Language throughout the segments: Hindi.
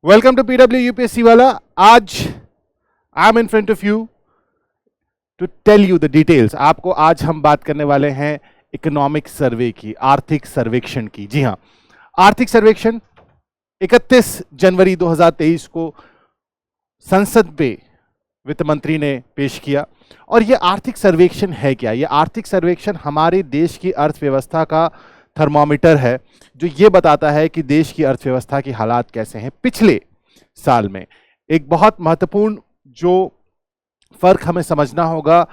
वेलकम टू पीडब्ल्यू यूपीएससी वाला। आज I am in front of you to tell you the details. आपको आज हम बात करने वाले हैं इकोनॉमिक सर्वे की, आर्थिक सर्वेक्षण की। जी हां, आर्थिक सर्वेक्षण 31 जनवरी 2023 को संसद पे वित्त मंत्री ने पेश किया। और यह आर्थिक सर्वेक्षण है क्या? यह आर्थिक सर्वेक्षण हमारे देश की अर्थव्यवस्था का थर्मामीटर है, जो ये बताता है कि देश की अर्थव्यवस्था की हालात कैसे हैं पिछले साल में। एक बहुत महत्वपूर्ण जो फर्क हमें समझना होगा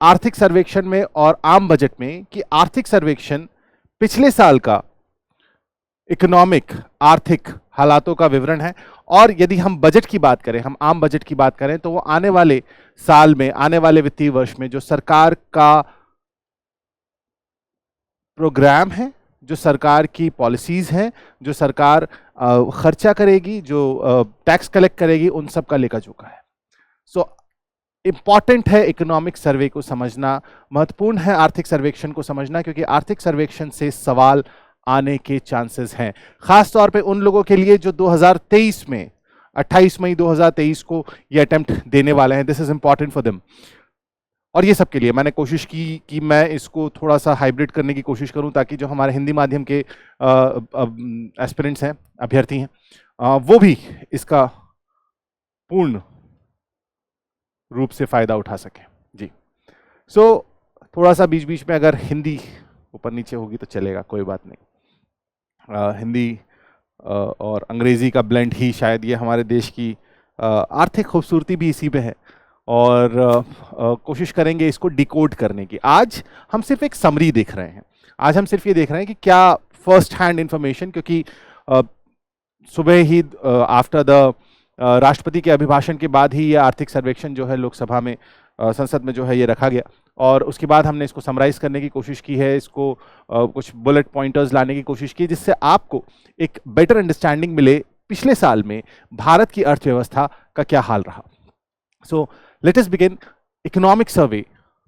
आर्थिक सर्वेक्षण में और आम बजट में, कि आर्थिक सर्वेक्षण पिछले साल का इकोनॉमिक आर्थिक हालातों का विवरण है, और यदि हम बजट की बात करें, हम आम बजट की बात करें, तो वो आने वाले साल में, आने वाले वित्तीय वर्ष में जो सरकार का प्रोग्राम है, जो सरकार की पॉलिसीज हैं, जो सरकार खर्चा करेगी, जो टैक्स कलेक्ट करेगी, उन सब का लेखा जोखा है। सो इंपॉर्टेंट है इकोनॉमिक सर्वे को समझना, महत्वपूर्ण है आर्थिक सर्वेक्षण को समझना, क्योंकि आर्थिक सर्वेक्षण से सवाल आने के चांसेस हैं, खास तौर पे उन लोगों के लिए जो 2023 में 28 मई 2023 को ये अटेम्प्ट देने वाले हैं। This is important for them. और ये सब के लिए मैंने कोशिश की कि मैं इसको थोड़ा सा हाइब्रिड करने की कोशिश करूं, ताकि जो हमारे हिंदी माध्यम के एस्पिरेंट्स हैं, अभ्यर्थी हैं, वो भी इसका पूर्ण रूप से फायदा उठा सकें। जी, सो थोड़ा सा बीच बीच में अगर हिंदी ऊपर नीचे होगी तो चलेगा, कोई बात नहीं। हिंदी और अंग्रेजी का ब्लेंड ही शायद ये हमारे देश की आर्थिक खूबसूरती भी इसी पे है, और कोशिश करेंगे इसको डिकोड करने की। आज हम सिर्फ एक समरी देख रहे हैं, आज हम सिर्फ ये देख रहे हैं कि क्या फर्स्ट हैंड इंफॉर्मेशन, क्योंकि सुबह ही आफ्टर द राष्ट्रपति के अभिभाषण के बाद ही ये आर्थिक सर्वेक्षण जो है लोकसभा में, संसद में जो है ये रखा गया, और उसके बाद हमने इसको समराइज करने की कोशिश की है, इसको कुछ बुलेट पॉइंटर्स लाने की कोशिश की, जिससे आपको एक बेटर अंडरस्टैंडिंग मिले पिछले साल में भारत की अर्थव्यवस्था का क्या हाल रहा। So let us begin economic survey,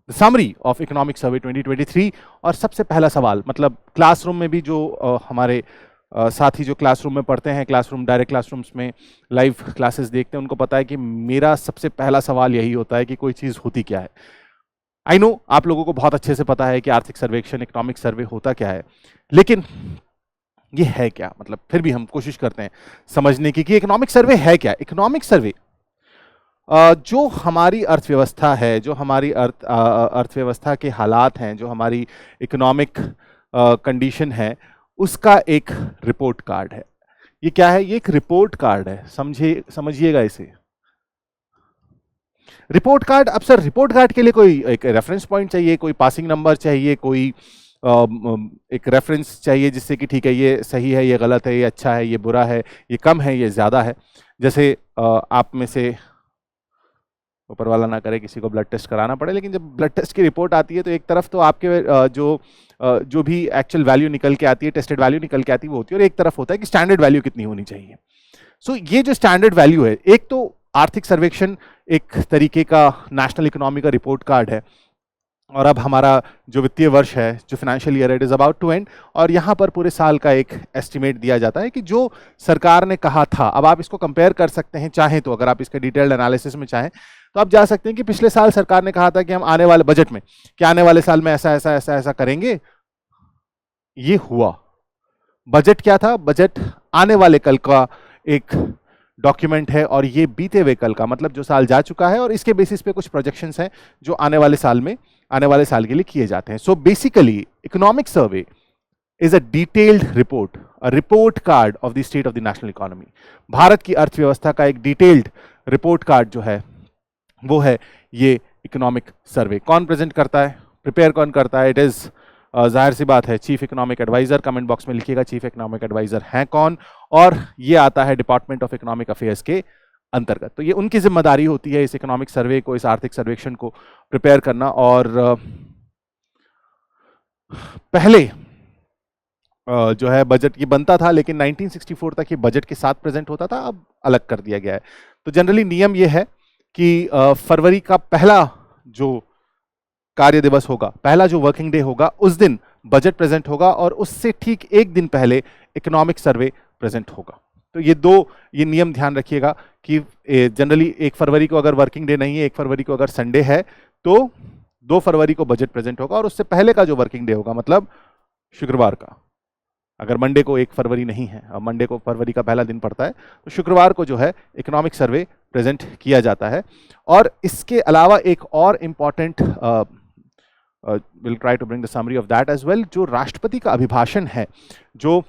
the summary of economic survey 2023। और सबसे पहला सवाल, मतलब क्लासरूम में भी जो हमारे साथी जो क्लासरूम में पढ़ते हैं, क्लासरूम डायरेक्ट क्लासरूम्स में लाइव क्लासेस देखते हैं, उनको पता है कि मेरा सबसे पहला सवाल यही होता है कि कोई चीज़ होती क्या है। आई नो आप लोगों को बहुत अच्छे से पता है कि आर्थिक सर्वेक्षण, इकोनॉमिक सर्वे होता क्या है, लेकिन ये है क्या, मतलब फिर भी हम कोशिश करते हैं समझने की कि इकोनॉमिक सर्वे है क्या। इकोनॉमिक सर्वे जो हमारी अर्थव्यवस्था है, जो हमारी अर्थव्यवस्था के हालात हैं, जो हमारी इकोनॉमिक कंडीशन है, उसका एक रिपोर्ट कार्ड है। ये क्या है? ये एक रिपोर्ट कार्ड है, समझिएगा इसे। रिपोर्ट कार्ड, अब सर रिपोर्ट कार्ड के लिए कोई एक रेफरेंस पॉइंट चाहिए, कोई पासिंग नंबर चाहिए, कोई एक रेफरेंस चाहिए जिससे कि ठीक है ये सही है, ये गलत है, ये अच्छा है, ये बुरा है, ये कम है, ये ज़्यादा है। जैसे आप में से, ऊपर वाला ना करे किसी को ब्लड टेस्ट कराना पड़े, लेकिन जब ब्लड टेस्ट की रिपोर्ट आती है तो एक तरफ तो आपके जो भी एक्चुअल वैल्यू निकल के आती है, टेस्टेड वैल्यू निकल के आती है वो होती है, और एक तरफ होता है कि स्टैंडर्ड वैल्यू कितनी होनी चाहिए। सो ये जो स्टैंडर्ड वैल्यू है, एक तो आर्थिक सर्वेक्षण एक तरीके का नेशनल इकोनॉमी का रिपोर्ट कार्ड है, और अब हमारा जो वित्तीय वर्ष है, जो financial year it is about to end, और यहाँ पर पूरे साल का एक एस्टिमेट दिया जाता है कि जो सरकार ने कहा था। अब आप इसको कंपेयर कर सकते हैं चाहें तो, अगर आप इसके डिटेल्ड एनालिसिस में चाहें तो आप जा सकते हैं कि पिछले साल सरकार ने कहा था कि हम आने वाले बजट में, कि आने वाले साल में ऐसा ऐसा ऐसा ऐसा करेंगे, ये हुआ। बजट क्या था? बजट आने वाले कल का एक डॉक्यूमेंट है, और ये बीते हुए कल का, मतलब जो साल जा चुका है, और इसके बेसिस पे कुछ प्रोजेक्शंस हैं जो आने वाले साल में, आने वाले साल के लिए किए जाते हैं। So basically economic survey is a detailed report, a report card of the state of the national economy. Bharat की अर्थव्यवस्था का एक डिटेल्ड रिपोर्ट कार्ड जो है वो है ये इकोनॉमिक सर्वे। कौन प्रेजेंट करता है, प्रिपेयर कौन करता है? इट इज जाहिर सी बात है chief economic adviser. Comment box में लिखिएगा चीफ इकोनॉमिक एडवाइजर हैं कौन, और ये आता है डिपार्टमेंट ऑफ इकोनॉमिक अफेयर्स के अंतर्गत। तो ये उनकी जिम्मेदारी होती है इस इकोनॉमिक सर्वे को, इस आर्थिक सर्वेक्षण को प्रिपेयर करना। और पहले जो है बजट ये बनता था, लेकिन 1964 तक ये बजट के साथ प्रेजेंट होता था, अब अलग कर दिया गया है। तो जनरली नियम ये है कि फरवरी का पहला जो कार्य दिवस होगा, पहला जो वर्किंग डे होगा, उस दिन बजट प्रेजेंट होगा, और उससे ठीक एक दिन पहले इकोनॉमिक सर्वे प्रेजेंट होगा। तो ये नियम ध्यान रखिएगा कि जनरली 1 फरवरी को अगर वर्किंग डे नहीं है, 1 फरवरी को अगर संडे है, तो 2 फरवरी को बजट प्रेजेंट होगा और उससे पहले का जो वर्किंग डे होगा, मतलब शुक्रवार का, अगर मंडे को 1 फरवरी नहीं है और मंडे को फरवरी का पहला दिन पड़ता है, तो शुक्रवार को जो है इकोनॉमिक सर्वे प्रेजेंट किया जाता है। और इसके अलावा एक और important, will try to bring the summary of that as well, जो राष्ट्रपति का अभिभाषण है, जो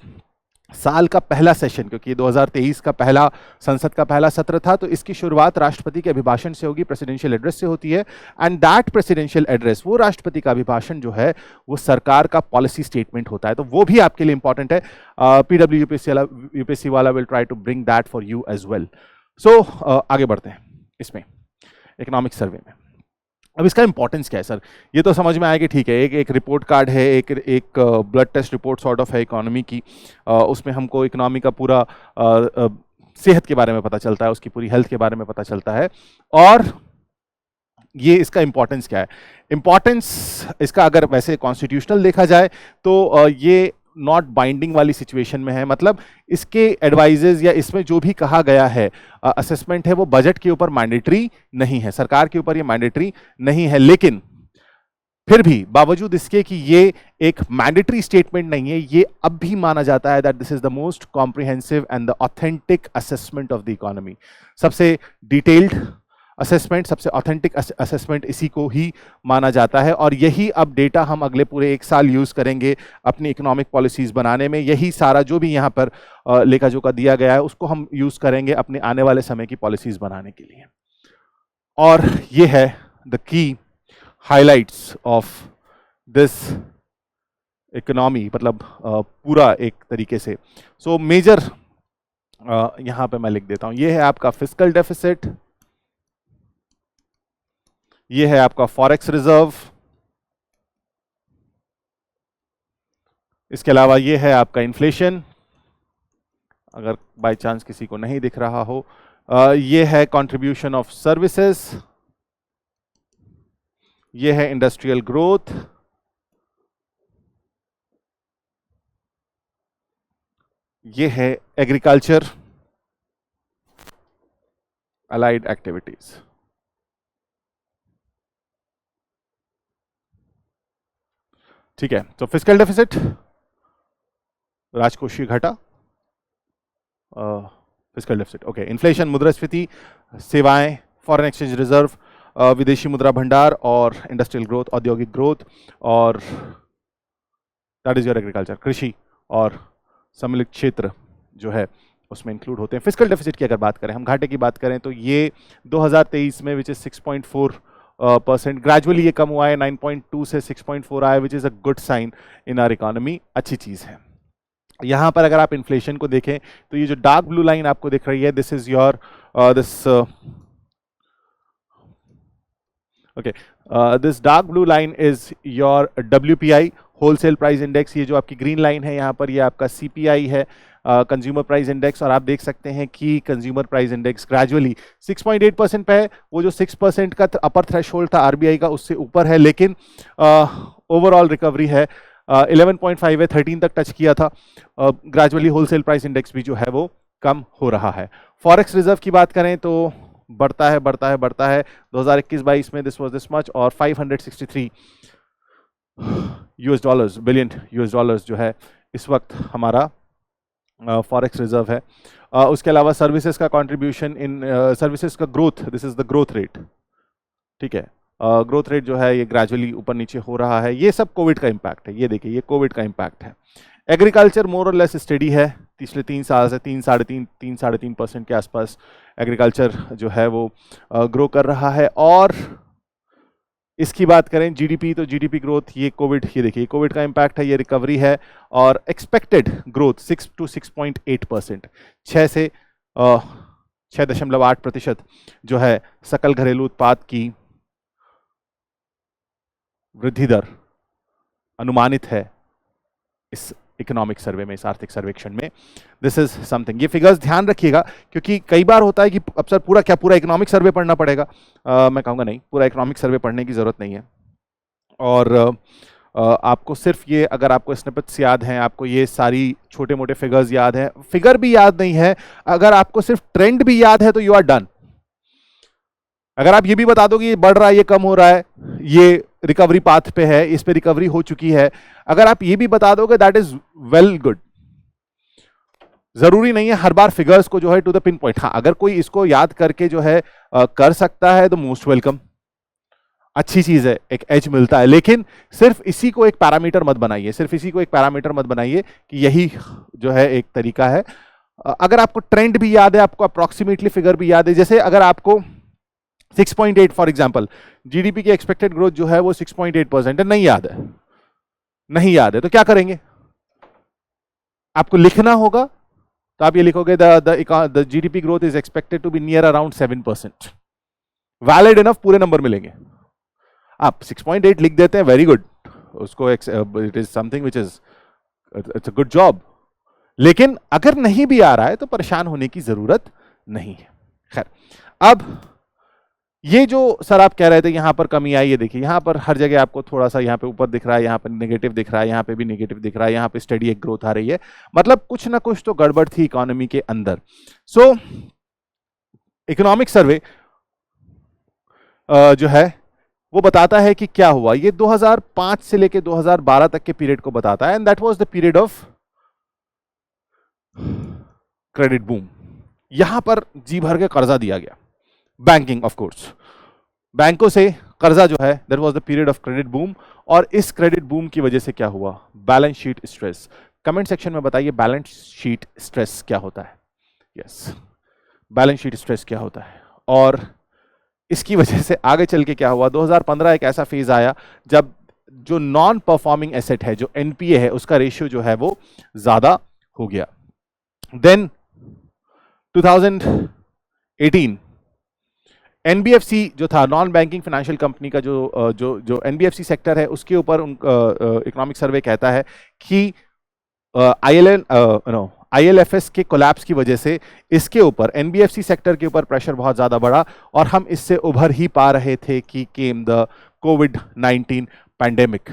साल का पहला सेशन, क्योंकि 2023 का पहला संसद का पहला सत्र था, तो इसकी शुरुआत राष्ट्रपति के अभिभाषण से होगी, प्रेसिडेंशियल एड्रेस से होती है। एंड दैट प्रेसिडेंशियल एड्रेस, वो राष्ट्रपति का अभिभाषण जो है, वो सरकार का पॉलिसी स्टेटमेंट होता है, तो वो भी आपके लिए इंपॉर्टेंट है। पीडब्ल्यू यूपीएससी वाला will try to bring that for you as well. So आगे बढ़ते हैं इसमें, इकोनॉमिक सर्वे में। अब इसका इंपॉर्टेंस क्या है सर? ये तो समझ में आया कि ठीक है, एक रिपोर्ट कार्ड है, एक blood test report sort of है इकोनॉमी की, उसमें हमको इकोनॉमी का पूरा सेहत के बारे में पता चलता है, उसकी पूरी हेल्थ के बारे में पता चलता है। और ये इसका इंपॉर्टेंस क्या है? इंपॉर्टेंस इसका अगर वैसे कॉन्स्टिट्यूशनल देखा जाए तो ये नॉट बाइंडिंग वाली सिचुएशन में है, मतलब इसके एडवाइजेज या इसमें जो भी कहा गया है, असेसमेंट है, वो बजट के ऊपर मैंडेटरी नहीं है, सरकार के ऊपर ये मैंडेटरी नहीं है। लेकिन फिर भी बावजूद इसके कि ये एक मैंडेटरी स्टेटमेंट नहीं है, ये अब भी माना जाता है that this is the most comprehensive and the authentic assessment of the economy. सबसे डिटेल्ड असेसमेंट, सबसे ऑथेंटिक असेसमेंट इसी को ही माना जाता है। और यही अब डेटा हम अगले पूरे 1 साल यूज करेंगे अपनी इकोनॉमिक पॉलिसीज बनाने में। यही सारा जो भी यहाँ पर लेखा जोखा दिया गया है, उसको हम यूज करेंगे अपने आने वाले समय की पॉलिसीज बनाने के लिए। और ये है the key highlights of this economy, मतलब पूरा एक तरीके से। सो मेजर यहाँ पे मैं लिख देता हूँ, ये है आपका फिस्कल डेफिसिट, ये है आपका फॉरेक्स रिजर्व, इसके अलावा ये है आपका इन्फ्लेशन, अगर बाय चांस किसी को नहीं दिख रहा हो, ये है कंट्रीब्यूशन ऑफ सर्विसेज, ये है इंडस्ट्रियल ग्रोथ, ये है एग्रीकल्चर अलाइड एक्टिविटीज। ठीक है, तो फिस्कल डेफिसिट, राजकोषीय घाटा, फिस्कल डेफिसिट, ओके। इन्फ्लेशन, मुद्रास्फीति, सेवाएं, फॉरेन एक्सचेंज रिजर्व, विदेशी मुद्रा भंडार, और इंडस्ट्रियल ग्रोथ, औद्योगिक ग्रोथ, और दैट इज योर एग्रीकल्चर, कृषि और सम्मिलित क्षेत्र जो है उसमें इंक्लूड होते हैं। फिस्कल डेफिसिट की अगर बात करें, हम घाटे की बात करें, तो ये 2023 में विच इज 6.4%, ग्रेजुअली ये कम हुआ है, 9.2 से 6.4 आया, which is a good sign in our economy, अच्छी चीज है। यहां पर अगर आप इन्फ्लेशन को देखें तो ये जो डार्क ब्लू लाइन आपको दिख रही है, this is your this dark blue line is your WPI, wholesale price index. ये जो आपकी ग्रीन लाइन है यहाँ पर, ये आपका CPI है, कंज्यूमर प्राइस इंडेक्स। और आप देख सकते हैं कि कंज्यूमर प्राइस इंडेक्स ग्रेजुअली 6.8% पे है, वो जो 6% का अपर थ्रेशोल्ड था RBI का, उससे ऊपर है, लेकिन ओवरऑल रिकवरी है, 11.5 है, 13 तक टच किया था। ग्रेजुअली होलसेल प्राइस इंडेक्स भी जो है वो कम हो रहा है। फॉरेक्स रिजर्व की बात करें तो बढ़ता है बढ़ता है बढ़ता है, 2021-22 में दिस वाज दिस मच, और 563 बिलियन US डॉलर्स जो है इस वक्त हमारा फॉरेक्स रिजर्व है। उसके अलावा सर्विसेज का कंट्रीब्यूशन इन सर्विसेज का growth, this is the growth rate, ठीक है। ग्रोथ रेट जो है ये ग्रेजुअली ऊपर नीचे हो रहा है, ये सब कोविड का इम्पैक्ट है, ये देखिए ये कोविड का इम्पैक्ट है। एग्रीकल्चर मोर और लेस स्टेडी है, पिछले 3 साल से 3-3.5% के आसपास एग्रीकल्चर जो है वो ग्रो कर रहा है। और इसकी बात करें GDP, तो GDP ग्रोथ, ये कोविड, ये देखिए कोविड का इम्पैक्ट है, ये रिकवरी है। और एक्सपेक्टेड ग्रोथ 6 to 6.8%, 6 से 6.8% जो है सकल घरेलू उत्पाद की वृद्धि दर अनुमानित है इस इकोनॉमिक सर्वे में, इस आर्थिक सर्वेक्षण में। दिस इज समथिंग, ये फिगर्स ध्यान रखिएगा, क्योंकि कई बार होता है कि अब सर पूरा इकोनॉमिक सर्वे पढ़ना पड़ेगा। मैं कहूँगा नहीं, पूरा इकोनॉमिक सर्वे पढ़ने की जरूरत नहीं है। और आपको सिर्फ ये, अगर आपको स्निपेट्स याद हैं, आपको ये सारी छोटे मोटे फिगर्स याद हैं, फिगर भी याद नहीं है, अगर आपको सिर्फ ट्रेंड भी याद है तो यू आर डन। अगर आप ये भी बता दो कि ये बढ़ रहा है, ये कम हो रहा है, ये रिकवरी पाथ पे है, इस पे रिकवरी हो चुकी है, अगर आप ये भी बता दोगे दैट इज वेल गुड। जरूरी नहीं है हर बार फिगर्स को जो है टू द पिन पॉइंट, हाँ अगर कोई इसको याद करके जो है कर सकता है तो मोस्ट वेलकम, अच्छी चीज है, एक एज मिलता है। लेकिन सिर्फ इसी को एक पैरामीटर मत बनाइए, सिर्फ इसी को एक पैरामीटर मत बनाइए कि यही जो है एक तरीका है। अगर आपको ट्रेंड भी याद है, आपको अप्रोक्सीमेटली फिगर भी याद है, जैसे अगर आपको 6.8 फॉर एग्जांपल, जीडीपी की एक्सपेक्टेड ग्रोथ जो है वो 6.8% है, नहीं याद है, नहीं याद है तो क्या करेंगे, आपको लिखना होगा, तो आप ये लिखोगे the GDP growth is expected to be near around 7%, valid enough, पूरे नंबर मिलेंगे। आप 6.8 लिख देते हैं, वेरी गुड, उसको it is something which is it's a good job. लेकिन अगर नहीं भी आ रहा है तो परेशान होने की जरूरत नहीं है। खैर, अब ये जो सर आप कह रहे थे यहां पर कमी आई, ये देखिए यहां पर हर जगह आपको थोड़ा सा यहाँ पे ऊपर दिख रहा है, यहाँ पर नेगेटिव दिख रहा है, यहाँ पे भी नेगेटिव दिख रहा है, यहाँ पे स्टडी एक ग्रोथ आ रही है, मतलब कुछ ना कुछ तो गड़बड़ थी इकोनॉमी के अंदर। सो इकोनॉमिक सर्वे जो है वो बताता है कि क्या हुआ, ये 2005 से लेके 2012 तक के पीरियड को बताता है, and that was the period of credit boom. यहां पर जी भर के कर्जा दिया गया, बैंकिंग ऑफ कोर्स, बैंकों से कर्जा जो है, that was the period of credit boom. और इस क्रेडिट बूम की वजह से क्या हुआ, balance sheet stress. Comment section में बताइए बैलेंस शीट स्ट्रेस क्या होता है। यस, बैलेंस शीट स्ट्रेस क्या होता है, और इसकी वजह से आगे चल के क्या हुआ। 2015 एक ऐसा फेज आया जब जो नॉन परफॉर्मिंग एसेट है, जो एनपीए है, उसका रेशियो जो है वो ज्यादा हो गया। देन 2018 एनबीएफसी जो था, नॉन बैंकिंग फाइनेंशियल कंपनी का जो एनबीएफसी सेक्टर है, उसके ऊपर इकोनॉमिक सर्वे कहता है कि आईएलएफएस के कोलैप्स की वजह से इसके ऊपर, एनबीएफसी सेक्टर के ऊपर प्रेशर बहुत ज्यादा बढ़ा, और हम इससे उभर ही पा रहे थे कि केम द कोविड-19 पैंडेमिक।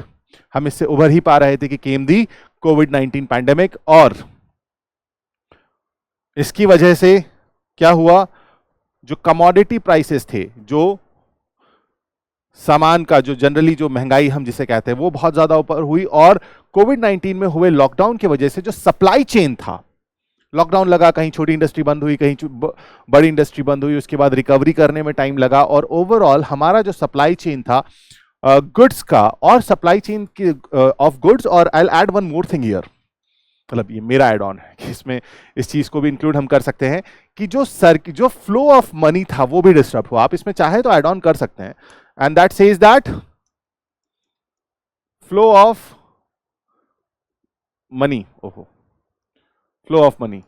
हम इससे उभर ही पा रहे थे कि केम दी कोविड-19 पैंडेमिक। और इसकी वजह से क्या हुआ, जो कमोडिटी प्राइसेस थे, जो सामान का जो जनरली जो महंगाई हम जिसे कहते हैं, वो बहुत ज्यादा ऊपर हुई। और कोविड-19 में हुए लॉकडाउन की वजह से जो सप्लाई चेन था, लॉकडाउन लगा, कहीं छोटी इंडस्ट्री बंद हुई, कहीं बड़ी इंडस्ट्री बंद हुई, उसके बाद रिकवरी करने में टाइम लगा, और ओवरऑल हमारा जो सप्लाई चेन था गुड्स का, और सप्लाई चेन ऑफ गुड्स, और I will add one more thing here, मतलब ये मेरा एड ऑन है कि इसमें इस चीज को भी इंक्लूड हम कर सकते हैं कि जो फ्लो ऑफ मनी था वो भी डिस्टर्ब हुआ। आप इसमें चाहे तो एड ऑन कर सकते हैं, and that says that flow of money, ओहो, flow of money,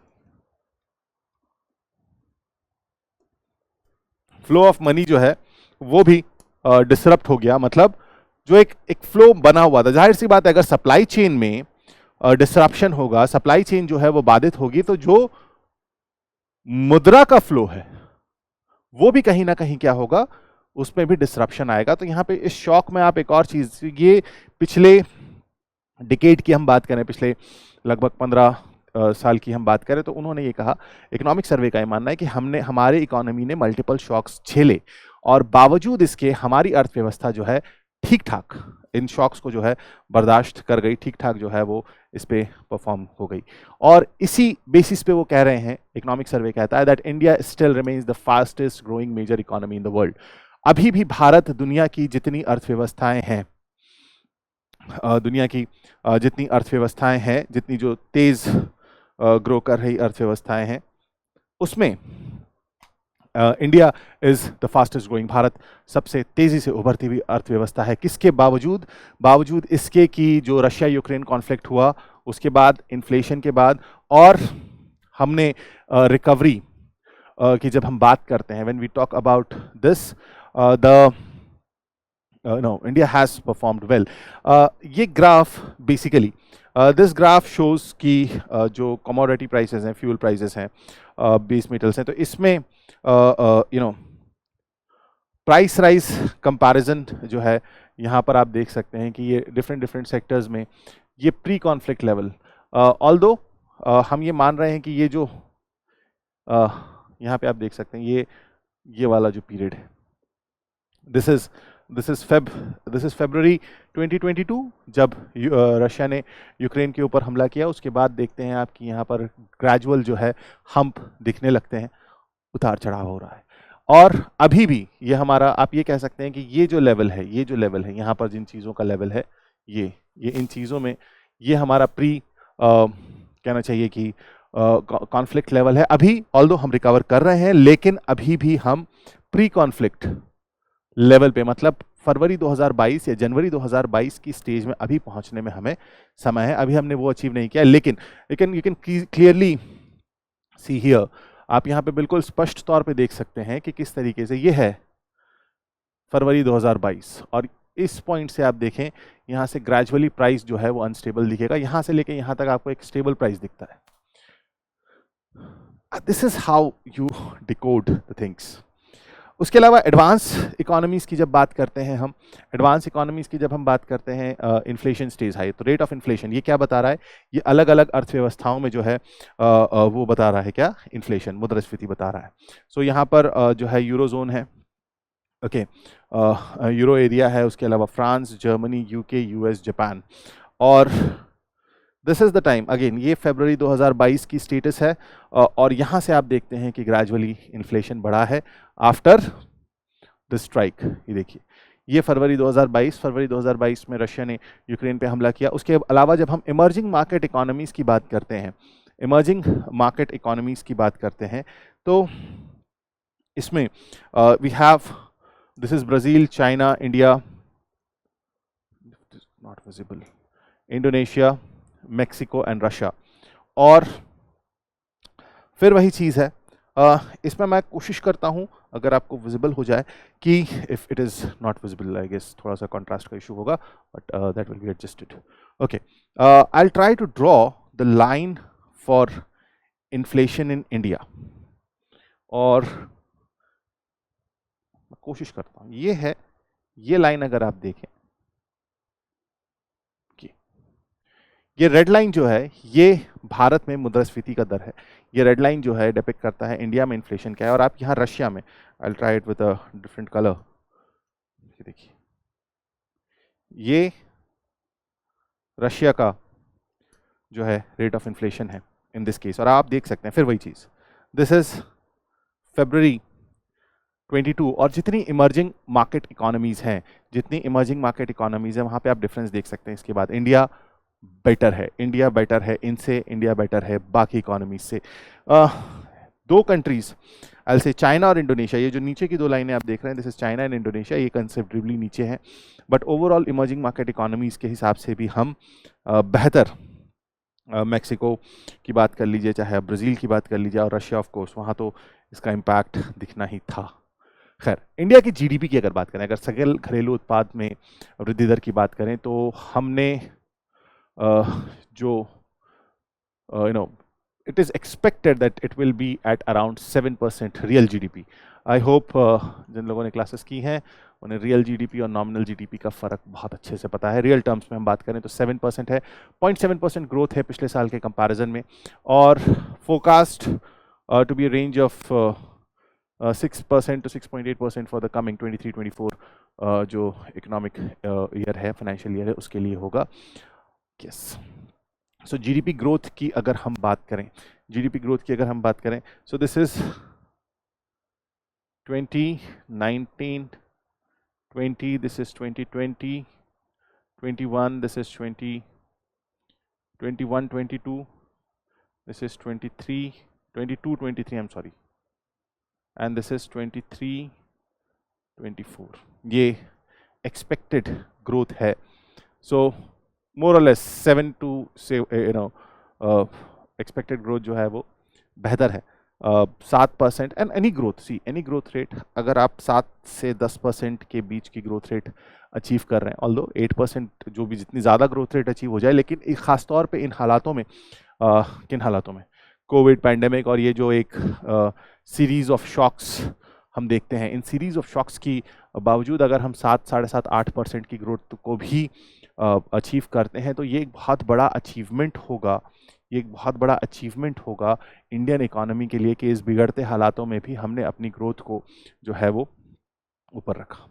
flow of money जो है वो भी डिसरप्ट हो गया। मतलब जो एक फ्लो बना हुआ था, जाहिर सी बात है अगर सप्लाई चेन में डिसरप्शन होगा, सप्लाई चेन जो है वो बाधित होगी, तो जो मुद्रा का फ्लो है वो भी कहीं ना कहीं क्या होगा, उसमें भी डिसरप्शन आएगा। तो यहां पे इस शॉक में आप एक और चीज, ये पिछले डिकेड की हम बात करें, पिछले लगभग 15 साल की हम बात करें, तो उन्होंने ये कहा, इकोनॉमिक सर्वे का ये मानना है कि हमारे इकोनॉमी ने मल्टीपल शॉक्स झेले, और बावजूद इसके हमारी अर्थव्यवस्था जो है ठीक ठाक इन शॉक्स को जो है बर्दाश्त कर गई, ठीक ठाक जो है वो इस पे परफॉर्म हो गई। और इसी बेसिस पे वो कह रहे हैं, इकोनॉमिक सर्वे कहता है that India still remains the fastest growing major economy in the world. अभी भी भारत दुनिया की जितनी अर्थव्यवस्थाएं हैं, दुनिया की जितनी अर्थव्यवस्थाएं हैं, जितनी जो तेज ग्रो कर रही अर्थव्यवस्थाएं हैं, उसमें India is the fastest growing, Bharat सबसे तेजी से उभरती हुई अर्थव्यवस्था है। किसके बावजूद, बावजूद इसके कि जो रशिया यूक्रेन कॉन्फ्लिक्ट हुआ, उसके बाद इन्फ्लेशन के बाद, और हमने रिकवरी की जब हम बात करते हैं, when we talk about this, India has performed well. ये graph basically, this graph shows कि जो कमोडिटी प्राइसेस हैं, फ्यूल प्राइसेस हैं, बेस मेटल्स हैं, तो इसमें प्राइस राइज कंपैरिजन जो है यहाँ पर आप देख सकते हैं कि ये डिफरेंट सेक्टर्स में ये प्री कॉन्फ्लिक्ट लेवल, ऑल्दो हम ये मान रहे हैं कि ये जो यहाँ पे आप देख सकते हैं ये वाला जो पीरियड है, दिस इज फरवरी 2022 जब रशिया ने यूक्रेन के ऊपर हमला किया। उसके बाद देखते हैं आप कि यहाँ पर ग्रेजुअल जो है हम्प दिखने लगते हैं, उतार चढ़ाव हो रहा है। और अभी भी ये हमारा, आप ये कह सकते हैं कि ये जो लेवल है यहाँ पर जिन चीज़ों का लेवल है, ये इन चीज़ों में ये हमारा प्री कहना चाहिए कि कॉन्फ्लिक्ट लेवल है। अभी ऑल्दो हम रिकवर कर रहे हैं, लेकिन अभी भी हम प्री कॉन्फ्लिक्ट लेवल पे, मतलब फरवरी 2022 या जनवरी 2022 की स्टेज में अभी पहुंचने में हमें समय है। अभी हमने वो अचीव नहीं किया, लेकिन you can clearly see here, आप यहाँ पे बिल्कुल स्पष्ट तौर पे देख सकते हैं कि किस तरीके से ये है फरवरी 2022, और इस पॉइंट से आप देखें यहाँ से ग्रेजुअली प्राइस जो है वो अनस्टेबल दिखेगा। यहाँ से लेके यहाँ तक आपको एक स्टेबल प्राइस दिखता है। This is how you decode the things. उसके अलावा एडवांस इकोनॉमीज़ की जब बात करते हैं हम, एडवांस इकोनॉमीज़ की जब हम बात करते हैं, इन्फ्लेशन स्टेज हाई, तो रेट ऑफ इन्फ्लेशन ये क्या बता रहा है? ये अलग अलग अर्थव्यवस्थाओं में जो है वो बता रहा है क्या? इन्फ्लेशन, मुद्रास्फीति बता रहा है। सो यहाँ पर जो है यूरो जोन है, ओके, यूरो एरिया है, उसके अलावा France, Germany, UK, US, Japan. और this is the time, again ये फरवरी 2022 की स्टेटस है, और यहाँ से आप देखते हैं कि ग्रेजुअली इन्फ्लेशन बढ़ा है आफ्टर द स्ट्राइक। ये देखिए, ये फरवरी 2022 में रशिया ने यूक्रेन पे हमला किया। उसके अलावा जब हम इमर्जिंग मार्केट इकोनॉमीज़ की बात करते हैं, तो इसमें we have, this is Brazil, China, India, not visible, Indonesia, Mexico and Russia. और फिर वही चीज़ है, इसमें मैं कोशिश करता हूँ अगर आपको विजिबल हो जाए कि if it is not visible, I guess थोड़ा सा कॉन्ट्रास्ट का इशू होगा, but that will be adjusted. Okay, I will try to draw the line for inflation in India, और मैं कोशिश करता हूँ, ये लाइन अगर आप देखें, ये रेड लाइन जो है ये भारत में मुद्रास्फीति का दर है। ये रेड लाइन जो है डिपिक्ट करता है इंडिया में इन्फ्लेशन क्या है। और आप यहाँ रशिया में, आई will try it with a different colour, ये देखिए, ये रशिया का जो है रेट ऑफ इन्फ्लेशन है इन दिस केस। और आप देख सकते हैं फिर वही चीज़, दिस इज फरवरी 22, और जितनी इमर्जिंग मार्केट इकोनॉमीज़ हैं, वहाँ पे आप डिफरेंस देख सकते हैं। इसके बाद इंडिया बेटर है इनसे, इंडिया बेटर है बाकी इकोनॉमीज से। दो कंट्रीज, आई से चाइना और इंडोनेशिया, ये जो नीचे की दो लाइनें आप देख रहे हैं, this is China and Indonesia, ये कंसेप्टिवली नीचे हैं, but overall emerging market economies के हिसाब से भी हम बेहतर, मैक्सिको की बात कर लीजिए, चाहे आप ब्राज़ील की बात कर लीजिए, और रशिया ऑफ कोर्स, वहाँ तो इसका इम्पैक्ट दिखना ही था। खैर, इंडिया की जीडीपी की अगर बात करें, अगर सकल घरेलू उत्पाद में वृद्धि दर की बात करें, तो हमने जो it is expected that it will be at around 7% real GDP. I hope जिन लोगों ने क्लासेस की हैं उन्हें रियल जीडीपी और नॉमिनल जीडीपी का फ़र्क बहुत अच्छे से पता है। रियल टर्म्स में हम बात करें तो 7% है, 0.7% ग्रोथ है पिछले साल के कंपैरिजन में, और forecast to be range of 6% to 6.8% for the coming 23-24 जो इकोनॉमिक ईयर है, फाइनेंशियल ईयर है, उसके लिए होगा। यस, सो जीडीपी ग्रोथ की अगर हम बात करें, सो this is 2019, 20, this is 2020, 21, this is 2021, 22, this is 23, 22, 23, I am sorry, and this is 23, 24। ये एक्सपेक्टेड ग्रोथ है। सो मोर और less 7 to say expected growth जो है वो बेहतर है, 7%। एंड एनी ग्रोथ रेट, अगर आप 7 से 10% के बीच की ग्रोथ रेट अचीव कर रहे हैं, ऑल्दो 8% जो भी, जितनी ज़्यादा ग्रोथ रेट अचीव हो जाए, लेकिन एक ख़ास तौर पे इन हालातों में, किन हालातों में, कोविड पैंडेमिक और ये जो एक सीरीज़ ऑफ शॉक्स हम देखते हैं इन सीरीज ऑफ शॉक्स की बावजूद अगर हम 7, 7.5, 8% की ग्रोथ को भी अचीव करते हैं, तो ये एक बहुत बड़ा अचीवमेंट होगा, ये एक बहुत बड़ा अचीवमेंट होगा इंडियन इकोनॉमी के लिए कि इस बिगड़ते हालातों में भी हमने अपनी ग्रोथ को जो है वो ऊपर रखा।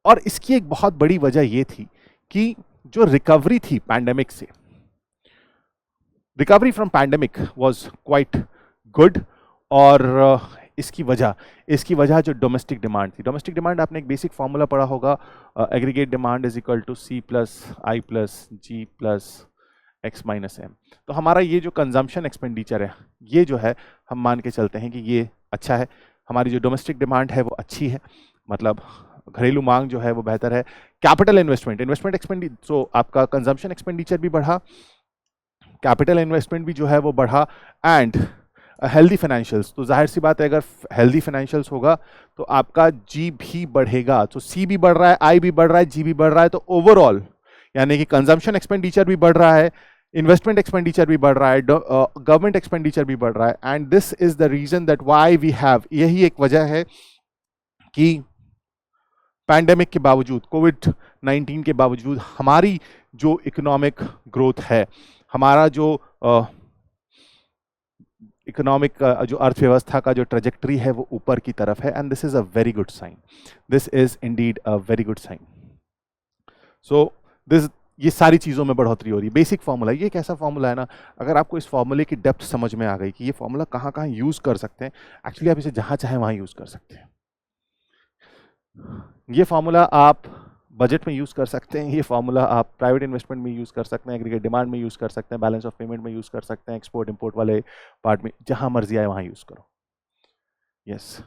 और इसकी एक बहुत बड़ी वजह ये थी कि जो रिकवरी थी पैंडेमिक से, recovery from pandemic was quite good. और इसकी वजह जो डोमेस्टिक डिमांड थी, डोमेस्टिक डिमांड आपने एक बेसिक फॉर्मूला पढ़ा होगा, aggregate demand is equal to C plus I plus G plus X minus M। तो हमारा ये जो कंजम्पशन एक्सपेंडिचर है, ये जो है हम मान के चलते हैं कि ये अच्छा है, हमारी जो डोमेस्टिक डिमांड है वो अच्छी है, मतलब घरेलू मांग जो है वो बेहतर है। कैपिटल इन्वेस्टमेंट एक्सपेंडिचर, सो आपका कंजम्पशन एक्सपेंडिचर भी बढ़ा, कैपिटल इन्वेस्टमेंट भी जो है वो बढ़ा, एंड हेल्दी फाइनेंशियल्स, तो जाहिर सी बात है अगर हेल्दी फाइनेंशियल्स होगा तो आपका जी भी बढ़ेगा। तो सी भी बढ़ रहा है, आई भी बढ़ रहा है, जी भी बढ़ रहा है, तो ओवरऑल यानी कि कंजम्पशन एक्सपेंडिचर भी बढ़ रहा है, इन्वेस्टमेंट एक्सपेंडिचर भी बढ़ रहा है, गवर्नमेंट एक्सपेंडिचर भी बढ़ रहा है। And this is the reason that why we have, यही एक वजह है कि पैंडेमिक के बावजूद, कोविड-19 के बावजूद हमारी जो इकोनॉमिक ग्रोथ है, हमारा जो इकोनॉमिक जो अर्थव्यवस्था का जो ट्रेजेक्टरी है वो ऊपर की तरफ है, and this is a very good sign, this is indeed a very good sign. So this, ये सारी चीज़ों में बढ़ोतरी हो रही है। बेसिक फार्मूला, ये एक ऐसा फार्मूला है ना, अगर आपको इस फार्मूले की डेप्थ समझ में आ गई कि ये फार्मूला कहाँ कहाँ यूज़ कर सकते हैं, एक्चुअली आप इसे जहाँ चाहे वहाँ यूज़ कर सकते हैं। ये फार्मूला आप बजट में यूज़ कर सकते हैं, ये फार्मूला आप प्राइवेट इन्वेस्टमेंट में यूज़ कर सकते हैं, एग्रीगेट डिमांड में यूज़ कर सकते हैं, बैलेंस ऑफ पेमेंट में यूज़ कर सकते हैं, एक्सपोर्ट इंपोर्ट वाले पार्ट में, जहाँ मर्जी आए वहाँ यूज़ करो। Yes,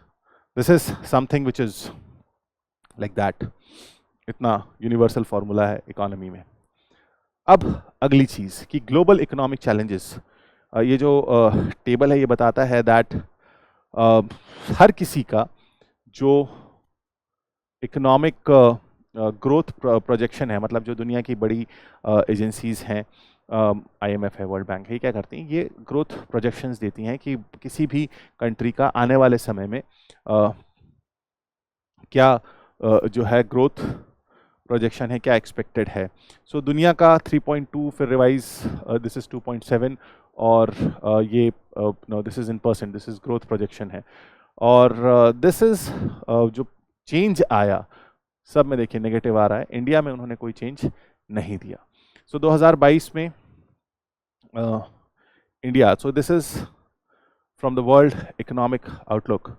this is something which is like that, इतना यूनिवर्सल फार्मूला है इकोनॉमी में। अब अगली चीज़ कि ग्लोबल इकोनॉमिक चैलेंजेस, ये जो टेबल है ये बताता है दैट हर किसी का जो इकोनॉमिक ग्रोथ प्रोजेक्शन है, मतलब जो दुनिया की बड़ी एजेंसीज हैं, IMF है, वर्ल्ड बैंक है, ये क्या करती हैं, ये ग्रोथ प्रोजेक्शंस देती हैं कि किसी भी कंट्री का आने वाले समय में क्या जो है ग्रोथ प्रोजेक्शन है, क्या एक्सपेक्टेड है। सो दुनिया का 3.2, फिर रिवाइज दिस इज 2.7, और ये no this is in percent, this is growth projection है। और दिस इज जो चेंज आया सब में देखिए नेगेटिव आ रहा है, इंडिया में उन्होंने कोई चेंज नहीं दिया। सो 2022 में India, so this is from the world economic outlook,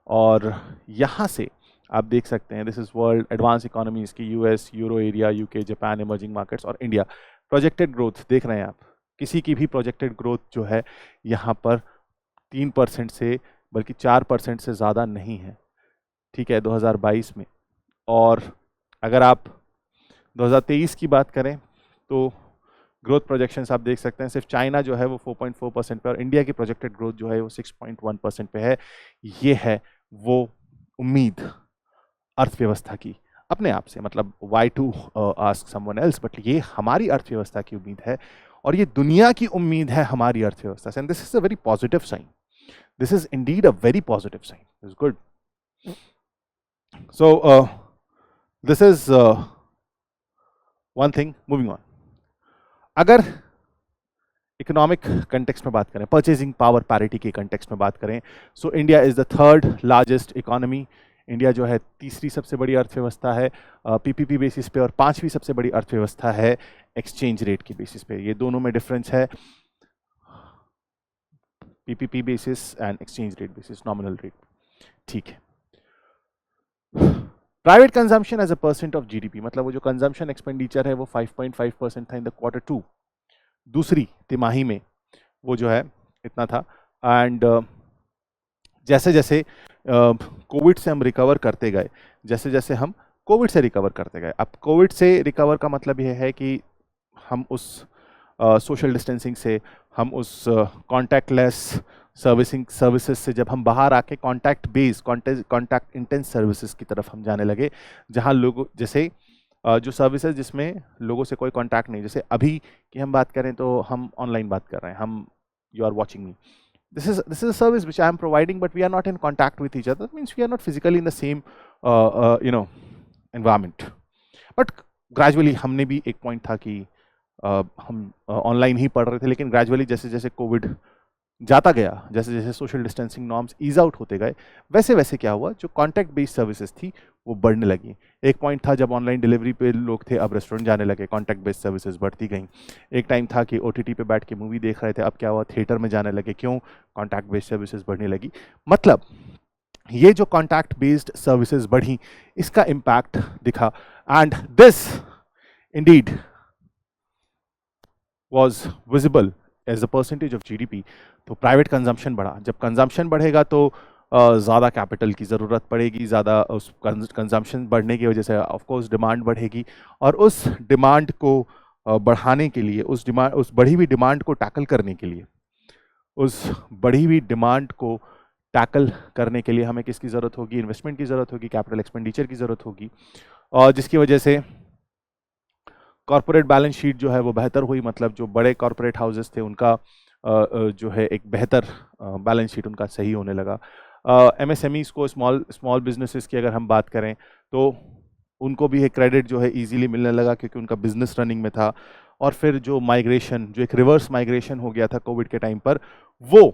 और यहाँ से आप देख सकते हैं this is world advance economies की, US, euro area, UK, Japan, emerging markets और इंडिया। प्रोजेक्टेड ग्रोथ देख रहे हैं आप, किसी की भी प्रोजेक्टेड ग्रोथ जो है यहाँ पर 3% से बल्कि 4% से ज़्यादा नहीं है, ठीक है, 2022 में। और अगर आप 2023 की बात करें तो ग्रोथ प्रोजेक्शंस आप देख सकते हैं, सिर्फ चाइना जो है वो 4.4% पे, और इंडिया की प्रोजेक्टेड ग्रोथ जो है वो 6.1% पे है। ये है वो उम्मीद अर्थव्यवस्था की अपने आप से, मतलब why to ask someone else, but ये हमारी अर्थव्यवस्था की उम्मीद है, और ये दुनिया की उम्मीद है हमारी अर्थव्यवस्था से, and this is a very positive sign, this is indeed a very positive sign, is good. So this is one thing, moving on. अगर इकोनॉमिक कंटेक्स्ट में बात करें, परचेजिंग पावर पैरिटी के कंटेक्स्ट में बात करें, so India is the 3rd largest economy, India जो है 3री सबसे बड़ी अर्थव्यवस्था है PPP बेसिस पे, और 5वीं सबसे बड़ी अर्थव्यवस्था है एक्सचेंज रेट की बेसिस पे। ये दोनों में डिफरेंस है, PPP basis and exchange rate basis, nominal rate, ठीक है। Private consumption as a percent of GDP, मतलब वो जो कंजम्पशन एक्सपेंडिचर है वो 5.5% था इन द Q2, दूसरी तिमाही में वो जो है इतना था। एंड जैसे जैसे कोविड से हम रिकवर करते गए, जैसे जैसे हम कोविड से रिकवर करते गए, अब कोविड से रिकवर का मतलब ये है कि हम उस सोशल डिस्टेंसिंग से, हम उस कॉन्टैक्टलेस सर्विसेज से जब हम बाहर आके contact base, contact intense services की तरफ हम जाने लगे, जहाँ लोग जैसे जो सर्विसेज जिसमें लोगों से कोई कांटेक्ट नहीं, जैसे अभी की हम बात करें तो हम ऑनलाइन बात कर रहे हैं, हम, you are watching me, this is a service which I am providing, but we are not in contact with each other. That means we are not physically in the same environment. But gradually हमने भी एक point था कि हम ऑनलाइन ही पढ़ रहे थे, लेकिन ग्रेजुअली जैसे जैसे कोविड जाता गया, जैसे जैसे social distancing norms ease out होते गए, वैसे वैसे क्या हुआ, जो कॉन्टैक्ट बेस्ड सर्विसेज थी वो बढ़ने लगी। एक पॉइंट था जब ऑनलाइन डिलीवरी पे लोग थे, अब रेस्टोरेंट जाने लगे, कॉन्टैक्ट बेस्ड सर्विसेज बढ़ती गई। एक टाइम था कि ओटीटी पे बैठ के मूवी देख रहे थे, अब क्या हुआ, थिएटर में जाने लगे, क्यों, कॉन्टैक्ट बेस्ड सर्विसेज बढ़ने लगी। मतलब ये जो कॉन्टैक्ट बेस्ड सर्विसेज बढ़ी, इसका इम्पैक्ट दिखा, and this Indeed was visible as a percentage of GDP। तो प्राइवेट कंजम्पशन बढ़ा, जब कंजम्पशन बढ़ेगा तो ज़्यादा कैपिटल की ज़रूरत पड़ेगी, ज़्यादा उस कंजम्पशन बढ़ने की वजह से ऑफ कोर्स डिमांड बढ़ेगी, और उस डिमांड को बढ़ाने के लिए, उस बढ़ी हुई डिमांड को टैकल करने के लिए, हमें किसकी ज़रूरत होगी, इन्वेस्टमेंट की ज़रूरत होगी, कैपिटल एक्सपेंडिचर की ज़रूरत होगी, और जिसकी वजह से कॉर्पोरेट बैलेंस शीट जो है वो बेहतर हुई। मतलब जो बड़े कॉर्पोरेट हाउसेस थे उनका जो है एक बेहतर बैलेंस शीट उनका सही होने लगा। एमएसएमईज को, स्मॉल बिजनेसेस की अगर हम बात करें तो उनको भी एक क्रेडिट जो है इजीली मिलने लगा, क्योंकि उनका बिजनेस रनिंग में था। और फिर जो माइग्रेशन, जो एक रिवर्स माइग्रेशन हो गया था कोविड के टाइम पर, वो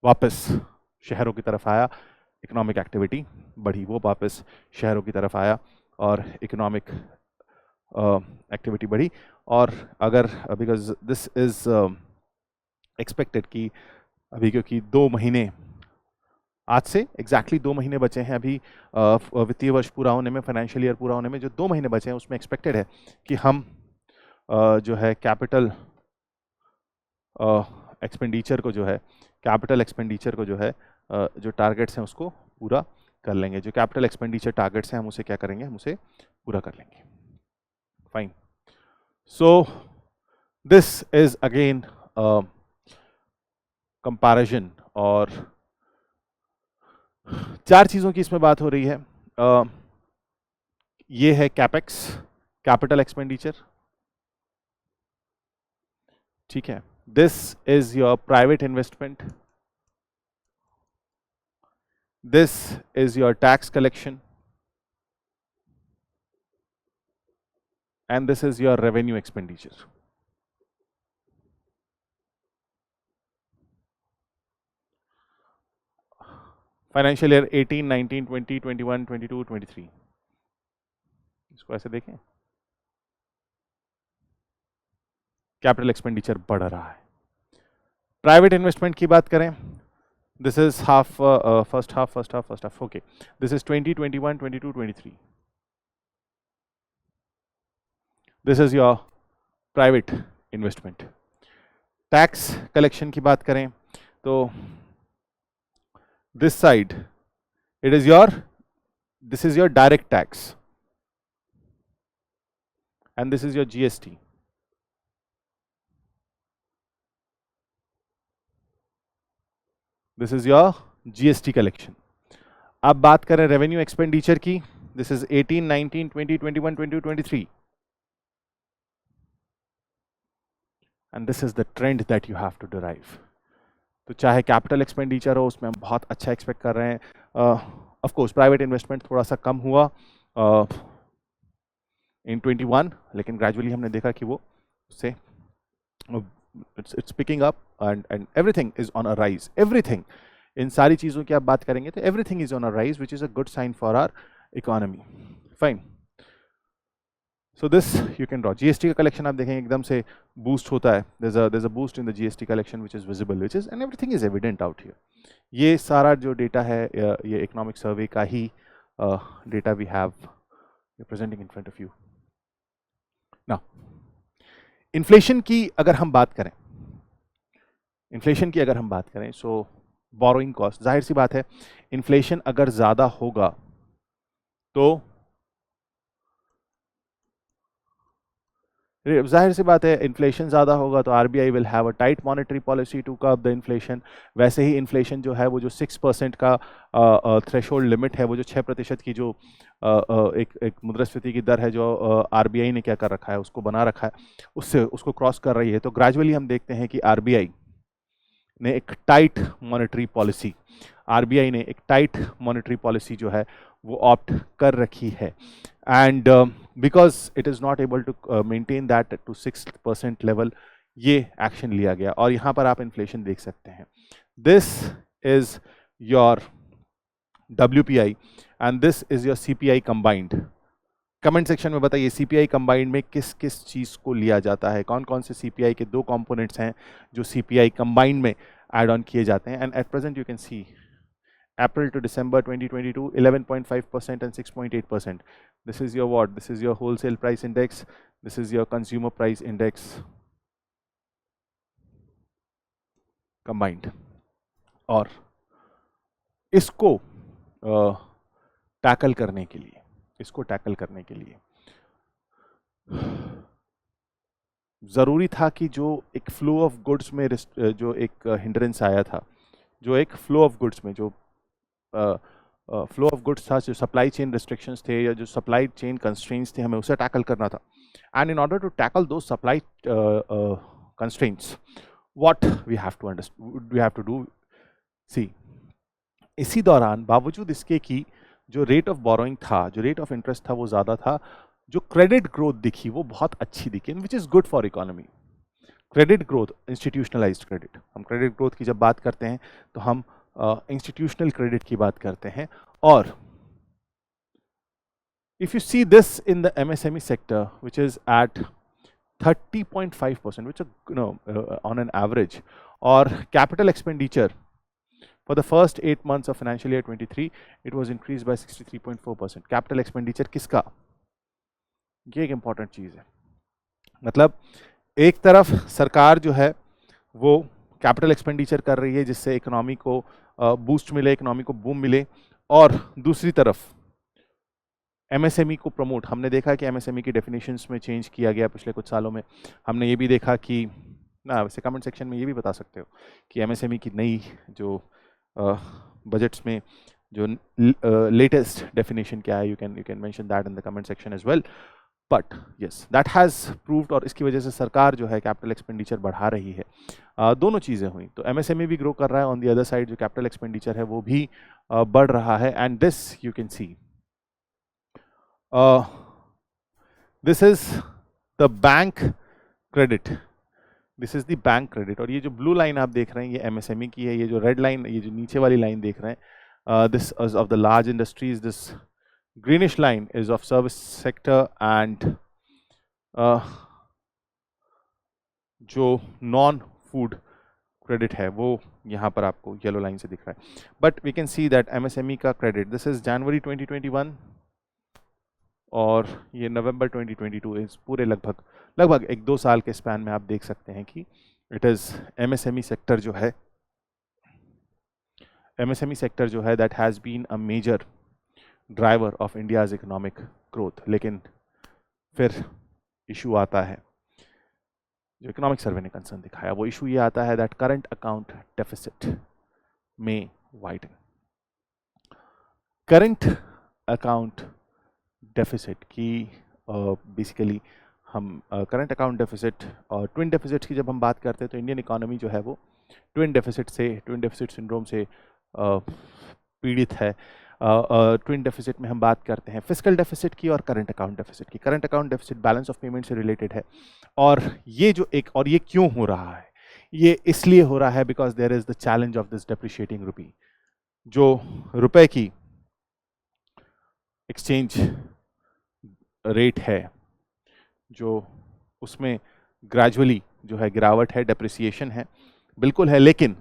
वापस शहरों की तरफ आया, इकोनॉमिक एक्टिविटी बढ़ी, वो वापस शहरों की तरफ आया और इकोनॉमिक एक्टिविटी बढ़ी। और अगर बिकॉज दिस इज एक्सपेक्टेड कि अभी, क्योंकि 2 महीने, आज से एग्जैक्टली 2 महीने बचे हैं अभी वित्तीय वर्ष पूरा होने में, फाइनेंशियल ईयर पूरा होने में, जो 2 महीने बचे हैं उसमें एक्सपेक्टेड है कि हम जो है कैपिटल एक्सपेंडिचर को जो है जो टारगेट्स हैं उसको पूरा कर लेंगे। जो कैपिटल एक्सपेंडिचर टारगेट्स हैं हम उसे क्या करेंगे, हम उसे पूरा कर लेंगे। Fine. So this is again comparison, और 4 चीज़ों की इसमें बात हो रही है। ये है कैपेक्स, कैपिटल एक्सपेंडिचर, ठीक है। This is your private investment, this is your tax collection, and this is your revenue expenditure. Financial year 18, 19, 20, 21, 22, 23, इसको ऐसे देखें, कैपिटल एक्सपेंडिचर बढ़ रहा है। प्राइवेट इन्वेस्टमेंट की बात करें, this is half, first half, okay, this is 20, 21, 22, 23, this is your private investment. Tax collection की बात करें तो this side this is your direct tax, and this is your GST. This is your GST collection. अब बात करें रेवेन्यू एक्सपेंडिचर की, this is 18, 19, 20, 21, 22, 23, and this is the trend that you have to derive. तो चाहे कैपिटल एक्सपेंडिचर हो, उसमें हम बहुत अच्छा एक्सपेक्ट कर रहे हैं। ऑफ कोर्स प्राइवेट इन्वेस्टमेंट थोड़ा सा कम हुआ इन 21, लेकिन ग्रेजुअली हमने देखा कि वो उससे it's picking up, and everything is on a rise. Everything, इन सारी चीज़ों की आप बात करेंगे तो everything is on a rise, which is a good sign for our economy. Fine. So this you can draw. GST का कलेक्शन आप देखेंगे एकदम से बूस्ट होता है, there's a boost in the GST collection which is visible, which is, and everything is evident out here. ये सारा जो डेटा है, ये इकोनॉमिक सर्वे का ही data we have presenting in front of you. Now, inflation की अगर हम बात करें, सो बोरोइंग कॉस्ट, जाहिर सी बात है इन्फ्लेशन अगर ज़्यादा होगा तो जाहिर सी बात है, इन्फ्लेशन ज़्यादा होगा तो RBI will have a tight monetary policy to curb the inflation. वैसे ही इन्फ्लेशन जो है वो जो 6% का थ्रेशोल्ड लिमिट है, वो जो 6% की जो एक मुद्रास्फीति की दर है जो आरबीआई ने क्या कर रखा है, उसको बना रखा है, उसको क्रॉस कर रही है। तो ग्रेजुअली हम देखते हैं कि आरबीआई ने एक टाइट मॉनेटरी पॉलिसी, आरबीआई ने एक टाइट मॉनेटरी पॉलिसी जो है वो ऑप्ट कर रखी है, and because it is not able to maintain that to 6% level, ये एक्शन लिया गया। और यहाँ पर आप इन्फ्लेशन देख सकते हैं, this is your WPI and this is your CPI combined. Comment section में बताइए CPI कंबाइंड में किस किस चीज़ को लिया जाता है, कौन कौन से CPI के दो कंपोनेंट्स हैं जो CPI कंबाइंड में ऐड ऑन किए जाते हैं। And at present you can C April to December 2022, 11.5% and 6.8%. This is your what? This is your wholesale price index. This is your consumer price index combined. और इसको टैकल करने के लिए ज़रूरी था कि जो एक फ्लो ऑफ गुड्स में जो एक हिंड्रेंस आया था, जो एक फ्लो ऑफ गुड्स में जो फ्लो ऑफ गुड्स था, जो सप्लाई चेन रिस्ट्रिक्शंस थे या जो सप्लाई चेन कंस्ट्रेंट्स थे, हमें उसे टैकल करना था। And in order to tackle दो supply constraints, what we have to do, see इसी दौरान बावजूद इसके कि जो रेट ऑफ बोरोइंग था, जो रेट ऑफ इंटरेस्ट था वो ज़्यादा था, जो क्रेडिट ग्रोथ दिखी वो बहुत अच्छी दिखी, विच is good for economy. Credit growth, institutionalised credit, हम क्रेडिट ग्रोथ की जब बात करते हैं तो हम इंस्टीट्यूशनल क्रेडिट की बात करते हैं। और if you see this in the MSME sector which is at 30.5%, which on an average, or capital expenditure for the first 8 months of financial year 23 it was increased by 63.4%. capital expenditure किसका, ये एक इंपॉर्टेंट चीज है। मतलब एक तरफ सरकार जो है वो कैपिटल एक्सपेंडिचर कर रही है जिससे इकोनॉमी को बूस्ट मिले, इकोनॉमी को बूम मिले, और दूसरी तरफ MSME को प्रमोट, हमने देखा कि MSME की डेफिनेशंस में चेंज किया गया पिछले कुछ सालों में। हमने ये भी देखा कि ना, वैसे कमेंट सेक्शन में ये भी बता सकते हो कि MSME की नई जो बजट्स में जो लेटेस्ट डेफिनेशन क्या है, you can mention that in the comment section as well. But yes, that has proved, और इसकी वजह से सरकार जो है कैपिटल एक्सपेंडिचर बढ़ा रही है। दोनों चीज़ें हुई, तो MSME भी ग्रो कर रहा है, ऑन दी अदर साइड जो कैपिटल एक्सपेंडिचर है वो भी बढ़ रहा है। And this you can see, this is the bank credit, this is the bank credit. और ये जो ब्लू लाइन आप देख रहे हैं ये MSME की है, ये जो रेड लाइन, ये जो नीचे वाली लाइन देख रहे हैं, this is of the large industries, this greenish line is of service sector, and जो नॉन फूड क्रेडिट है वो यहाँ पर आपको येलो लाइन से दिख रहा है। But we can see that MSME का क्रेडिट, दिस इज जनवरी 2021 और ये नवंबर 2022, इस पूरे लगभग 1-2 साल के स्पैन में आप देख सकते हैं कि इट इज MSME सेक्टर जो है, that has been a major driver of India's economic growth. लेकिन फिर इशू आता है, जो इकोनॉमिक सर्वे ने कंसर्न दिखाया, वो इशू ये आता है दैट करंट अकाउंट डेफिसिट में वाइडन। करंट अकाउंट डेफिसिट की बेसिकली हम करंट अकाउंट डेफिसिट और ट्विन डेफिसिट की जब हम बात करते हैं तो इंडियन इकोनॉमी जो है वो ट्विन डेफिसिट सिंड्रोम से पीड़ित है। ट्विन डेफिसिट में हम बात करते हैं फिस्कल डेफिसिट की और करंट अकाउंट डेफिसिट की। Current account deficit balance of payment से रिलेटेड है, और ये क्यों हो रहा है? ये इसलिए हो रहा है because there is the challenge of this depreciating rupee. जो रुपए की एक्सचेंज रेट है, जो उसमें ग्रेजुअली जो है गिरावट है, डेप्रिसिएशन है, बिल्कुल है, लेकिन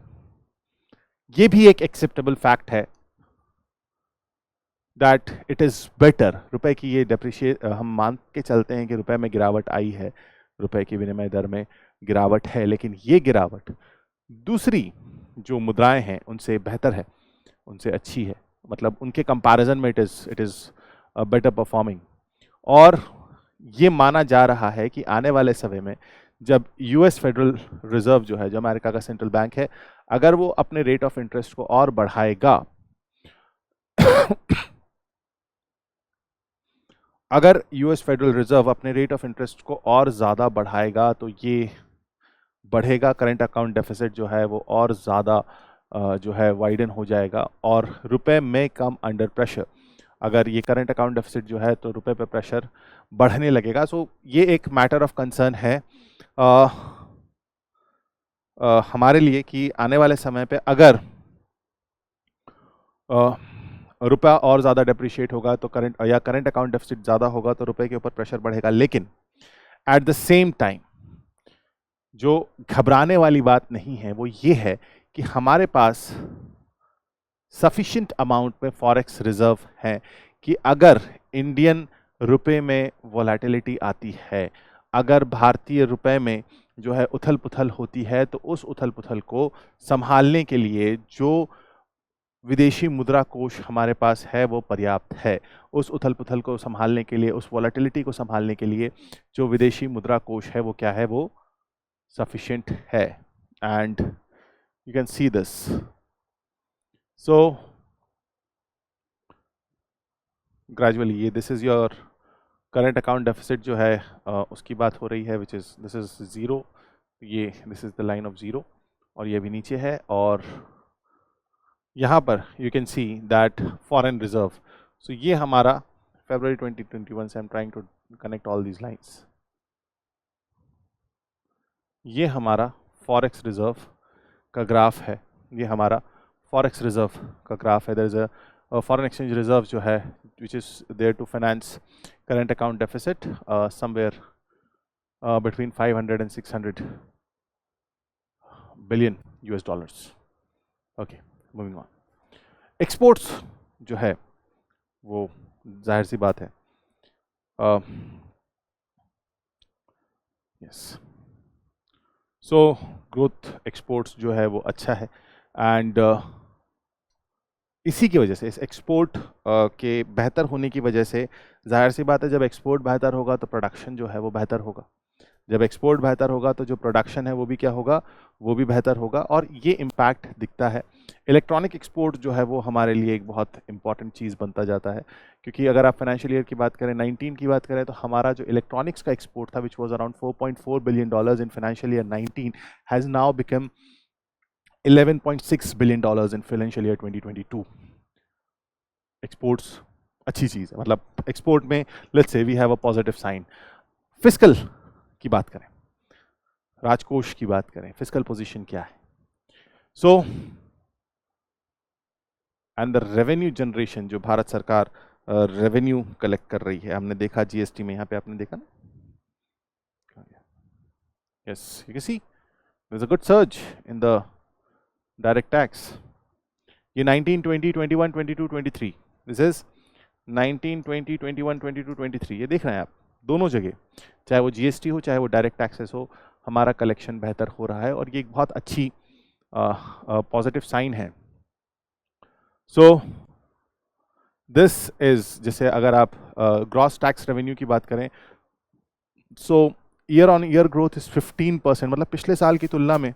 ये भी एक एक्सेप्टेबल फैक्ट है दैट इट इज़ बेटर। रुपए की ये डेप्रिशिएट, हम मान के चलते हैं कि रुपए में गिरावट आई है, रुपए की विनिमय दर में गिरावट है, लेकिन ये गिरावट दूसरी जो मुद्राएं हैं उनसे बेहतर है, उनसे अच्छी है, मतलब उनके कंपैरिजन में इट इज़ बेटर परफॉर्मिंग। और ये माना जा रहा है कि आने वाले समय में जब US फेडरल रिजर्व जो है, जो अमेरिका का सेंट्रल बैंक है, अगर वो अपने रेट ऑफ इंटरेस्ट को और बढ़ाएगा अगर US फेडरल रिजर्व अपने रेट ऑफ इंटरेस्ट को और ज़्यादा बढ़ाएगा तो ये बढ़ेगा, करंट अकाउंट डेफिसिट जो है वो और ज़्यादा जो है वाइडन हो जाएगा और रुपए में कम अंडर प्रेशर। अगर ये करंट अकाउंट डेफिसिट जो है तो रुपए पे प्रेशर बढ़ने लगेगा। सो ये एक मैटर ऑफ कंसर्न है हमारे लिए कि आने वाले समय पे अगर रुपया और ज़्यादा डेप्रिशिएट होगा तो करंट अकाउंट डेफिसिट ज़्यादा होगा तो रुपए के ऊपर प्रेशर बढ़ेगा। लेकिन एट द सेम टाइम जो घबराने वाली बात नहीं है वो ये है कि हमारे पास सफिशिएंट अमाउंट में फॉरेक्स रिजर्व है कि अगर इंडियन रुपए में वोलेटिलिटी आती है, अगर भारतीय रुपए में जो है उथल पुथल होती है, तो उस उथल पुथल को संभालने के लिए जो विदेशी मुद्रा कोष हमारे पास है वो पर्याप्त है। उस उथल पुथल को संभालने के लिए, उस वोलेटिलिटी को संभालने के लिए जो विदेशी मुद्रा कोष है वो क्या है, वो सफिशिएंट है। And you can see this. So gradually ये this is your current account deficit जो है उसकी बात हो रही है, which is this is zero. ये this is the line of zero और ये भी नीचे है। और यहाँ पर you can see that foreign reserve, so ये हमारा फरवरी 2021 से, I am trying to connect all these lines, ये हमारा फॉरेक्स रिजर्व का ग्राफ है। ये हमारा फॉरेक्स रिजर्व का ग्राफ है। There is a foreign exchange reserve जो है which is there to finance current account deficit somewhere between 500 and 600 billion US dollars. Okay, moving on. Exports जो है वो जाहिर सी बात है यस, सो ग्रोथ एक्सपोर्ट्स जो है वो अच्छा है। एंड इसी की वजह से, इस एक्सपोर्ट के बेहतर होने की वजह से जाहिर सी बात है जब एक्सपोर्ट बेहतर होगा तो प्रोडक्शन जो है वो बेहतर होगा। जब एक्सपोर्ट बेहतर होगा तो जो प्रोडक्शन है वो भी क्या होगा, वो भी बेहतर होगा। और ये इम्पैक्ट दिखता है। इलेक्ट्रॉनिक एक्सपोर्ट जो है वो हमारे लिए एक बहुत इंपॉर्टेंट चीज़ बनता जाता है, क्योंकि अगर आप फाइनेंशियल ईयर की बात करें 19 की बात करें तो हमारा जो इलेक्ट्रॉनिक्स का एक्सपोर्ट था which was around $4.4 billion in financial year 19 has now become $11.6 billion in financial year 2022। Exports अच्छी चीज़ है, मतलब एक्सपोर्ट में let's say we have a positive sign. Fiscal की बात करें, राजकोष की बात करें, फिस्कल पोजीशन क्या है? So and the revenue generation, जो भारत सरकार रेवेन्यू कलेक्ट कर रही है, हमने देखा जीएसटी में, यहाँ पे आपने देखा ना, yes you can see there is a good surge in the direct tax. ये 19, 20, 21, 22, 23, दिस इज 19, 20, 21, 22, 23, ये देख रहे हैं आप, दोनों जगह चाहे वो जीएसटी हो चाहे वो डायरेक्ट टैक्सेस हो, हमारा कलेक्शन बेहतर हो रहा है और ये एक बहुत अच्छी पॉजिटिव साइन है। सो दिस इज, जैसे अगर आप ग्रॉस टैक्स रेवेन्यू की बात करें, so year on year growth is 15%, मतलब पिछले साल की तुलना में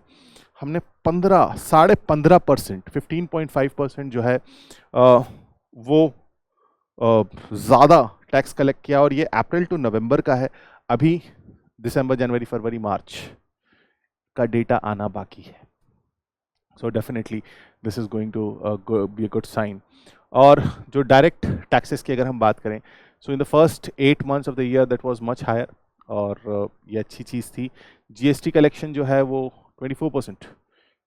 हमने 15.5%, 15.5% जो है वो ज़्यादा टैक्स कलेक्ट किया। और ये अप्रैल टू नवंबर का है, अभी दिसंबर, जनवरी, फरवरी, मार्च का डेटा आना बाकी है। So definitely this is going to be a good sign. और जो डायरेक्ट टैक्सेस की अगर हम बात करें, so in the first 8 months of the year that was much higher, और ये अच्छी चीज़ थी। जीएसटी कलेक्शन जो है वो 24%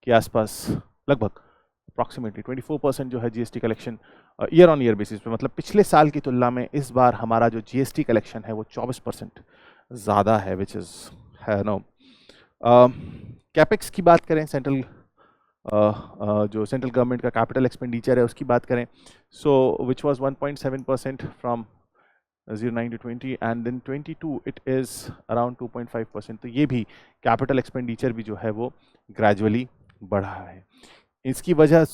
के आसपास, लगभग अप्रॉक्सीमेटली 24% जो है GST collection year on year basis पे, मतलब पिछले साल की तुलना में इस बार हमारा जो जीएसटी कलेक्शन है वो 24% ज़्यादा है, विच इज़ है नो। कैपेक्स की बात करें, सेंट्रल जो सेंट्रल गवर्नमेंट का कैपिटल एक्सपेंडिचर है उसकी बात करें, so which was 1.7% from 09 to 20 and then 22 it is around 2.5%। तो ये भी कैपिटल एक्सपेंडिचर भी जो है वो ग्रेजुअली बढ़ा है। इसकी वजह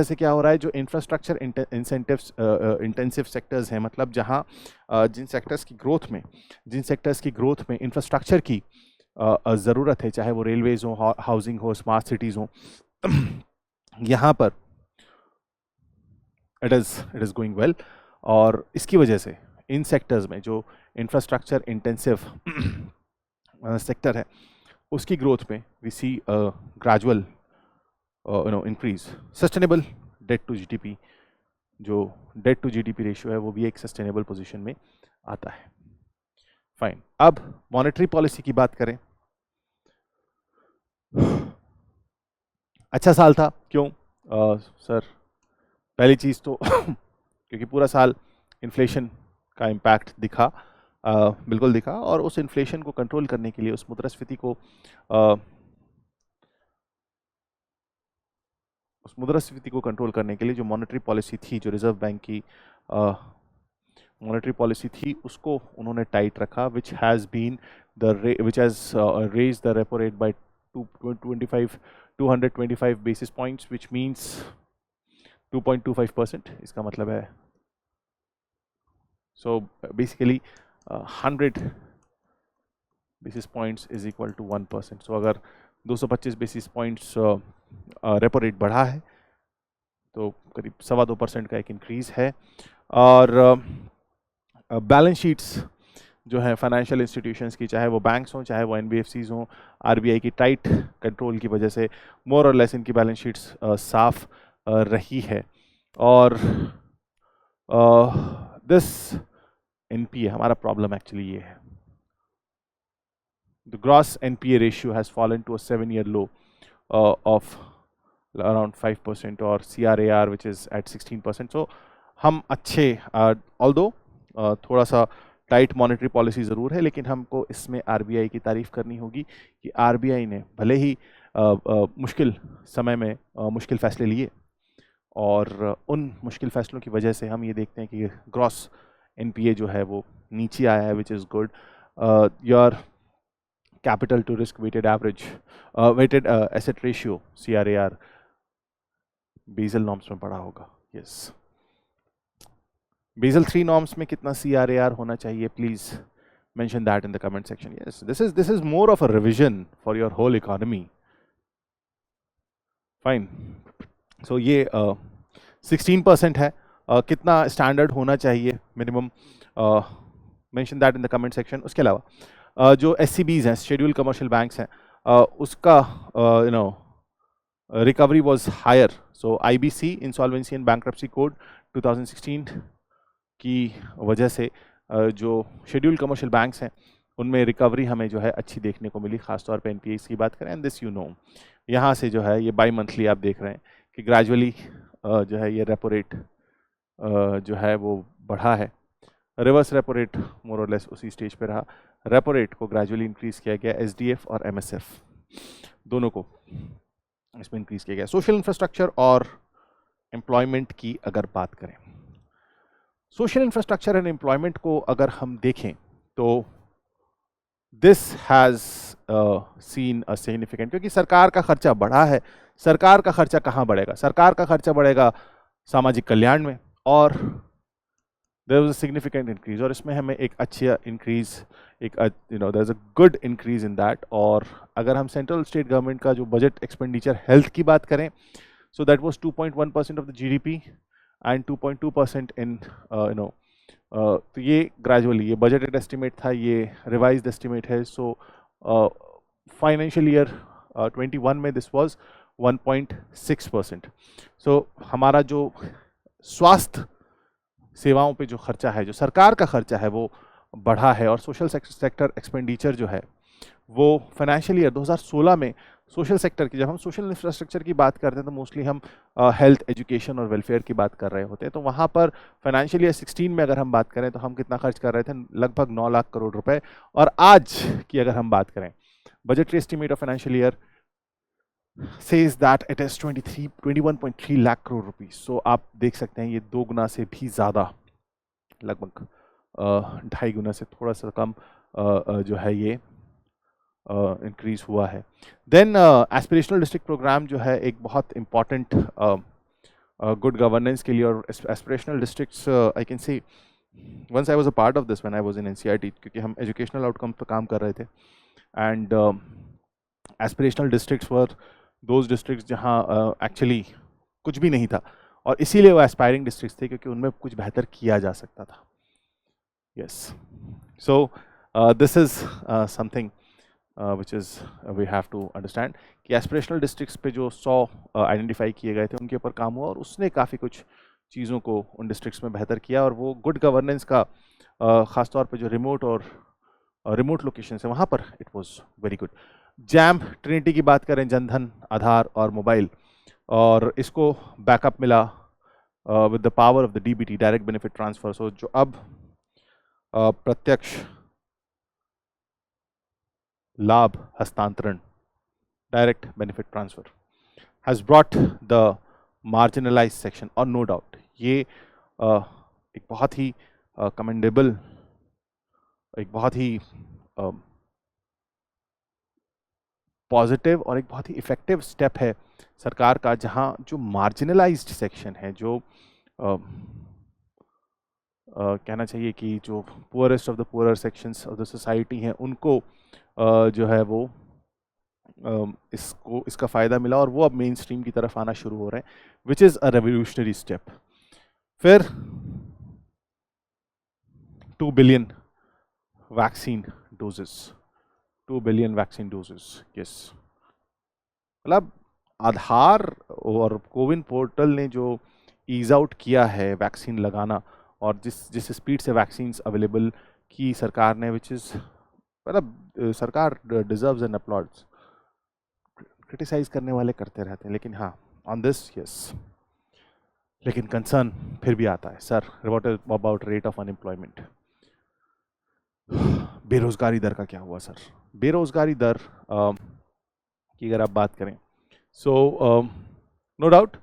से क्या हो रहा है, जो इंफ्रास्ट्रक्चर इंटेंसिव सेक्टर्स हैं, मतलब जहाँ जिन सेक्टर्स की ग्रोथ में इंफ्रास्ट्रक्चर की ज़रूरत है, चाहे वो रेलवेज हो, हाउसिंग हो, स्मार्ट सिटीज़ हो, यहाँ पर इट इज़ गोइंग वेल। और इसकी वजह से इन सेक्टर्स में जो इंफ्रास्ट्रक्चर इंटेंसिव सेक्टर है उसकी ग्रोथ में we see gradual increase. Sustainable debt to GDP, जो डेट टू जीडीपी रेशियो है वो भी एक सस्टेनेबल पोजीशन में आता है। फाइन, अब मॉनेटरी पॉलिसी की बात करें। अच्छा साल था, क्यों सर? पहली चीज तो क्योंकि पूरा साल इन्फ्लेशन का इम्पैक्ट दिखा, बिल्कुल दिखा, और उस इन्फ्लेशन को कंट्रोल करने के लिए, उस मुद्रास्फीति को कंट्रोल करने के लिए जो मॉनेटरी पॉलिसी थी, जो रिजर्व बैंक की मॉनेटरी पॉलिसी थी, उसको उन्होंने टाइट रखा, which has raise the repo rate by 225 basis points, which means 2.25%। इसका मतलब है so basically 100 basis points is equal to 1%। So अगर 225 बेसिस पॉइंट्स रेपो रेट बढ़ा है तो करीब 2.25% का एक इंक्रीज है। और बैलेंस शीट्स जो है फाइनेंशियल इंस्टीट्यूशंस की, चाहे वो बैंक्स हों, चाहे वो एनबीएफसीज हों, आरबीआई की टाइट कंट्रोल की वजह से मोर और लेस इनकी बैलेंस शीट्स साफ रही है। और दिस एनपीए, हमारा प्रॉब्लम एक्चुअली ये है, the gross NPA ratio has fallen to a 7-year low of around 5%, और CRAR which is at 16%. So हम अच्छे, although थोड़ा सा टाइट मॉनेटरी पॉलिसी ज़रूर है, लेकिन हमको इसमें आरबीआई की तारीफ करनी होगी कि आरबीआई ने भले ही मुश्किल समय में मुश्किल फैसले लिए, और उन मुश्किल फैसलों की वजह से हम ये देखते हैं कि ग्रॉस एनपीए जो है वो नीचे आया है, which is good. Your capital to risk weighted asset ratio CRAR Basel norms में पढ़ा होगा, यस। बेसल 3 नॉर्म्स में कितना CRAR होना चाहिए? Please mention that in the comment section. Yes, this is more of a revision for your whole economy. Fine, so ये 16% है। कितना स्टैंडर्ड होना चाहिए minimum? Mention that in the comment section. उसके अलावा जो SCBs हैं, शेड्यूल कमर्शियल बैंक्स हैं, उसका recovery was higher. So IBC, Insolvency and Bankruptcy Code 2016 की वजह से जो शेड्यूल कमर्शियल बैंक्स हैं उनमें रिकवरी हमें जो है अच्छी देखने को मिली, खासतौर पे एनपीएस की बात करें। एंड दिस यहाँ से जो है ये बाई मंथली आप देख रहे हैं कि ग्रेजुअली जो है ये रेपो रेट जो है वो बढ़ा है। रिवर्स रेपो रेट मोर और लेस उसी स्टेज पे रहा। रेपो रेट को ग्रेजुअली इंक्रीज किया गया, SDF और MSF दोनों को इसमें इंक्रीज किया गया। सोशल इंफ्रास्ट्रक्चर और एम्प्लॉयमेंट की अगर बात करें, सोशल इंफ्रास्ट्रक्चर एंड एम्प्लॉयमेंट को अगर हम देखें तो this has seen a significant, क्योंकि सरकार का खर्चा बढ़ा है। सरकार का खर्चा कहाँ बढ़ेगा? सरकार का खर्चा बढ़ेगा सामाजिक कल्याण में, और there was a significant increase, और इसमें हमें एक अच्छा इंक्रीज, एक there is a good increase in that. और अगर हम सेंट्रल स्टेट गवर्नमेंट का जो बजट एक्सपेंडिचर हेल्थ की बात करें, so that was 2.1% of the GDP and 2.2% इन तो ये ग्रेजुअली, ये बजटेड एस्टिमेट था, ये रिवाइज्ड एस्टिमेट है। सो फाइनेंशियल ईयर 21 में दिस वाज 1.6%। सो हमारा जो स्वास्थ्य सेवाओं पे जो खर्चा है, जो सरकार का खर्चा है, वो बढ़ा है। और सोशल सेक्टर एक्सपेंडिचर जो है वो फाइनेंशियल ईयर 2016 में सोशल सेक्टर की, जब हम सोशल इंफ्रास्ट्रक्चर की बात करते हैं तो मोस्टली हम हेल्थ, एजुकेशन और वेलफेयर की बात कर रहे होते हैं। तो वहाँ पर फाइनेंशियल ईयर 16 में अगर हम बात करें तो हम कितना खर्च कर रहे थे? लगभग 9 लाख करोड़ रुपए। और आज की अगर हम बात करें, budgetary estimate of financial year says that it is 21.3 lakh crore rupees. So आप देख सकते हैं ये 2 गुना से भी ज़्यादा, लगभग 2.5 गुना से थोड़ा सा कम जो है ये इंक्रीज हुआ है। देन एस्पिरेशनल डिस्ट्रिक्ट प्रोग्राम जो है एक बहुत इम्पॉर्टेंट गुड गवर्नेंस के लिए। और aspirational districts, I can say once I was a part of this when I was in NCERT, क्योंकि हम एजुकेशनल आउटकम पर काम कर रहे थे। And aspirational districts were those districts जहाँ एक्चुअली कुछ भी नहीं था, और इसीलिए वो एस्पायरिंग डिस्ट्रिक्ट्स थे क्योंकि उनमें कुछ बेहतर किया जा सकता था। Yes, so this is something which is we have to understand कि एस्पिरेशनल डिस्ट्रिक्ट्स पे जो 100 आइडेंटिफाई किए गए थे उनके ऊपर काम हुआ और उसने काफ़ी कुछ चीज़ों को उन डिस्ट्रिक्ट्स में बेहतर किया, और वो गुड गवर्नेंस का ख़ासतौर पे जो रिमोट और रिमोट लोकेशन है वहाँ पर it was very good. Jam Trinity की बात करें, जनधन, आधार और मोबाइल, और इसको बैकअप मिला with the power of the DBT, direct benefit transfer. So जो अब प्रत्यक्ष लाभ हस्तांतरण, direct benefit transfer, has brought the marginalise section, और नो डाउट ये एक बहुत ही कमेंडेबल, एक बहुत ही पॉजिटिव और एक बहुत ही इफेक्टिव स्टेप है सरकार का, जहां जो मार्जिनलाइज्ड सेक्शन है, जो कहना चाहिए कि जो poorest of the poor sections of the society हैं, उनको जो है वो इसका फ़ायदा मिला और वो अब मेन स्ट्रीम की तरफ आना शुरू हो रहे हैं, विच इज़ अ रेवोल्यूशनरी स्टेप। फिर 2 billion vaccine doses, 2 billion vaccine doses, yes. मतलब आधार और कोविन पोर्टल ने जो ईज आउट किया है वैक्सीन लगाना, और जिस स्पीड से वैक्सीन्स अवेलेबल की सरकार ने, विच इज़, मतलब सरकार डिजर्व्स एन अपलॉड्स। क्रिटिसाइज करने वाले करते रहते हैं, लेकिन हाँ, ऑन दिस यस। लेकिन कंसर्न फिर भी आता है, sir what about rate of unemployment, बेरोजगारी दर का क्या हुआ सर? बेरोजगारी दर की अगर आप बात करें, सो नो डाउट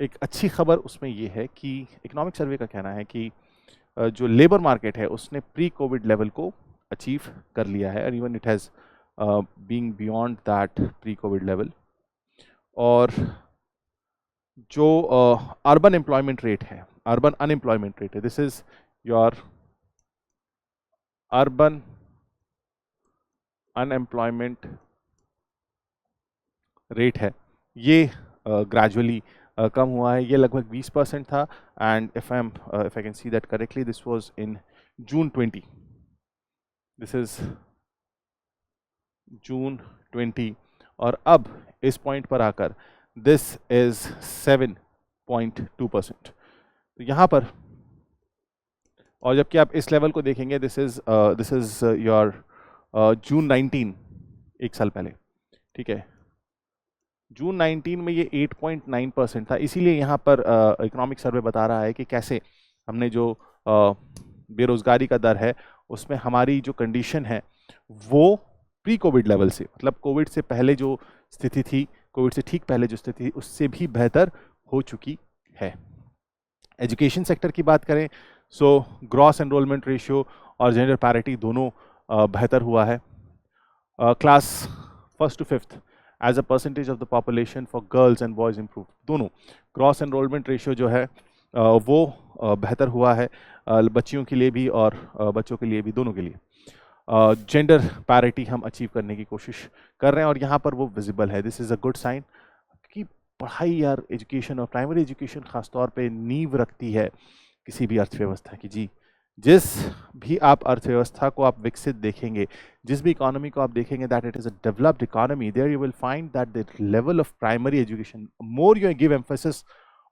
एक अच्छी खबर उसमें ये है कि इकोनॉमिक सर्वे का कहना है कि जो लेबर मार्केट है उसने प्री कोविड लेवल को अचीव कर लिया है, और even it has being beyond that pre Covid level. और जो अर्बन एम्प्लॉयमेंट रेट है, अर्बन अनएम्प्लॉयमेंट रेट है, this is your urban unemployment rate है, ये ग्रेजुअली कम हुआ है, ये लगभग 20% था, and if I can see that correctly, this was in June 20, this is जून 20, और अब इस पॉइंट पर आकर दिस इज 7.2%। तो यहाँ पर, और जबकि आप इस लेवल को देखेंगे, दिस इज योर जून 19, एक साल पहले, ठीक है, जून 19 में ये 8.9% था। इसीलिए यहाँ पर इकोनॉमिक सर्वे बता रहा है कि कैसे हमने जो बेरोजगारी का दर है उसमें हमारी जो कंडीशन है वो प्री कोविड लेवल से, मतलब कोविड से पहले जो स्थिति थी, कोविड से ठीक पहले जो स्थिति थी, उससे भी बेहतर हो चुकी है। एजुकेशन सेक्टर की बात करें, सो ग्रॉस एनरोलमेंट रेशियो और जेंडर पैरिटी दोनों बेहतर हुआ है। Class 1st to 5th as a percentage of the population for girls and boys improve, दोनों ग्रॉस एनरोलमेंट रेशियो जो है वो बेहतर हुआ है, बच्चियों के लिए भी और बच्चों के लिए भी, दोनों के लिए। जेंडर पैरिटी हम अचीव करने की कोशिश कर रहे हैं, और यहाँ पर वो विजिबल है। This is a good sign कि पढ़ाई यार, एजुकेशन और प्राइमरी एजुकेशन खासतौर पे नींव रखती है किसी भी अर्थव्यवस्था की। जी, जिस भी आप अर्थव्यवस्था को आप विकसित देखेंगे, जिस भी इकोनॉमी को आप देखेंगे, that it is a developed economy, there you will find that the level of primary education, more you give emphasis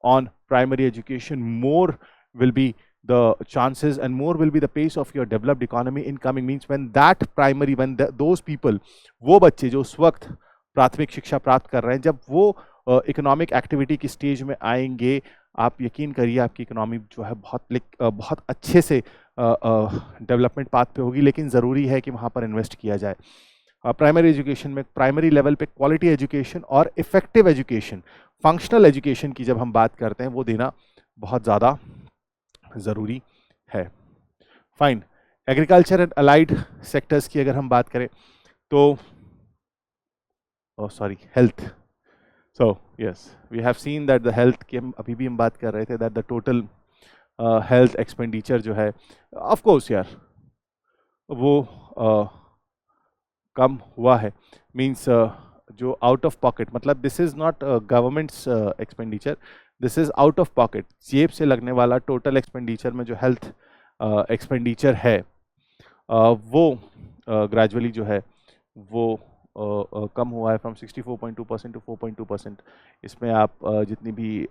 on primary education, more will be the chances and more will be the pace of your developed economy in coming, means when that primary, when those people, वो बच्चे जो उस वक्त प्राथमिक शिक्षा प्राप्त कर रहे हैं, जब वो इकोनॉमिक एक्टिविटी की स्टेज में आएंगे, आप यकीन करिए आपकी इकोनॉमी जो है बहुत अच्छे से डेवलपमेंट पाथ पे होगी। लेकिन ज़रूरी है कि वहाँ पर इन्वेस्ट किया जाए। प्राइमरी एजुकेशन में, प्राइमरी लेवल पे क्वालिटी एजुकेशन और इफेक्टिव एजुकेशन, फंक्शनल एजुकेशन की जब हम बात करते हैं, वो देना बहुत ज़्यादा ज़रूरी है। Fine. Agriculture and allied sectors की अगर हम बात करें तो, health, so yes, we have seen that the health की अभी भी हम बात कर रहे थे, that the total health expenditure जो है, ऑफ कोर्स यार वो कम हुआ है, मीन्स जो आउट ऑफ पॉकेट, मतलब this is not governments expenditure, this is out of pocket, जेब से लगने वाला टोटल एक्सपेंडिचर में जो हेल्थ एक्सपेंडिचर है वो ग्रेजुअली जो है वो कम हुआ है फ्रॉम 64.2% टू 4.2%। इसमें आप जितनी भी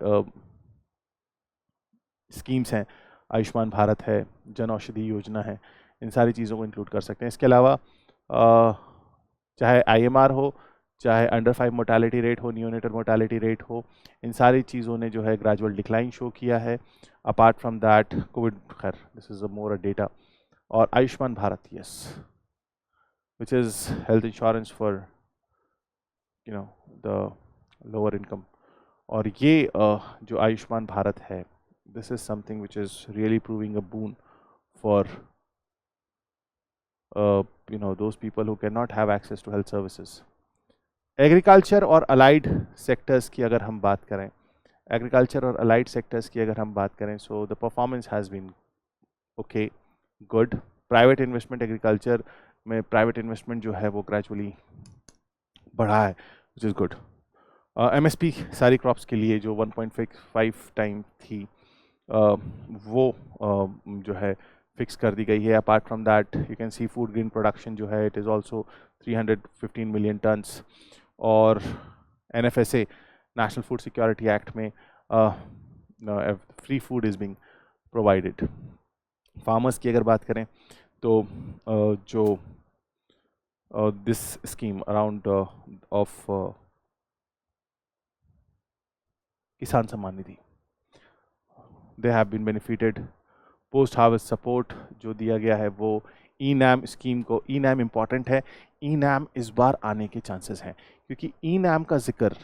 स्कीम्स हैं, आयुष्मान भारत है, जन औषधि योजना है, इन सारी चीज़ों को इंक्लूड कर सकते हैं। इसके अलावा चाहे IMR हो, चाहे अंडर 5 मोर्टालिटी रेट हो, नियोनेटल मोर्टालिटी रेट हो, इन सारी चीज़ों ने जो है ग्रेजुअल डिक्लाइन शो किया है। अपार्ट फ्रॉम दैट कोविड, खैर this is a more data. और Ayushman Bharat, yes, which is health insurance for the lower income. और ये जो आयुष्मान भारत है, this is something which is really proving a boon for those people who cannot have access to health services. Agriculture और अलाइड सेक्टर्स की अगर हम बात करें, so the performance has been okay, good. Private investment, agriculture में प्राइवेट इन्वेस्टमेंट जो है वो ग्रेजुअली बढ़ा है, विच इज़ गुड। MSP सारी क्रॉप्स के लिए जो 1.5 टाइम थी वो जो है फिक्स कर दी गई है। Apart from that you can see food grain production जो है it is also 315 million tons. और NFSA, national food security act में free food is being provided. Farmers की अगर बात करें तो जो this scheme around of Kisan Samman Nidhi, they have been benefited. Post harvest support जो दिया गया है वो ENAM स्कीम को, ENAM इम्पॉर्टेंट है, ENAM इस बार आने के चांसेस हैं क्योंकि ENAM का जिक्र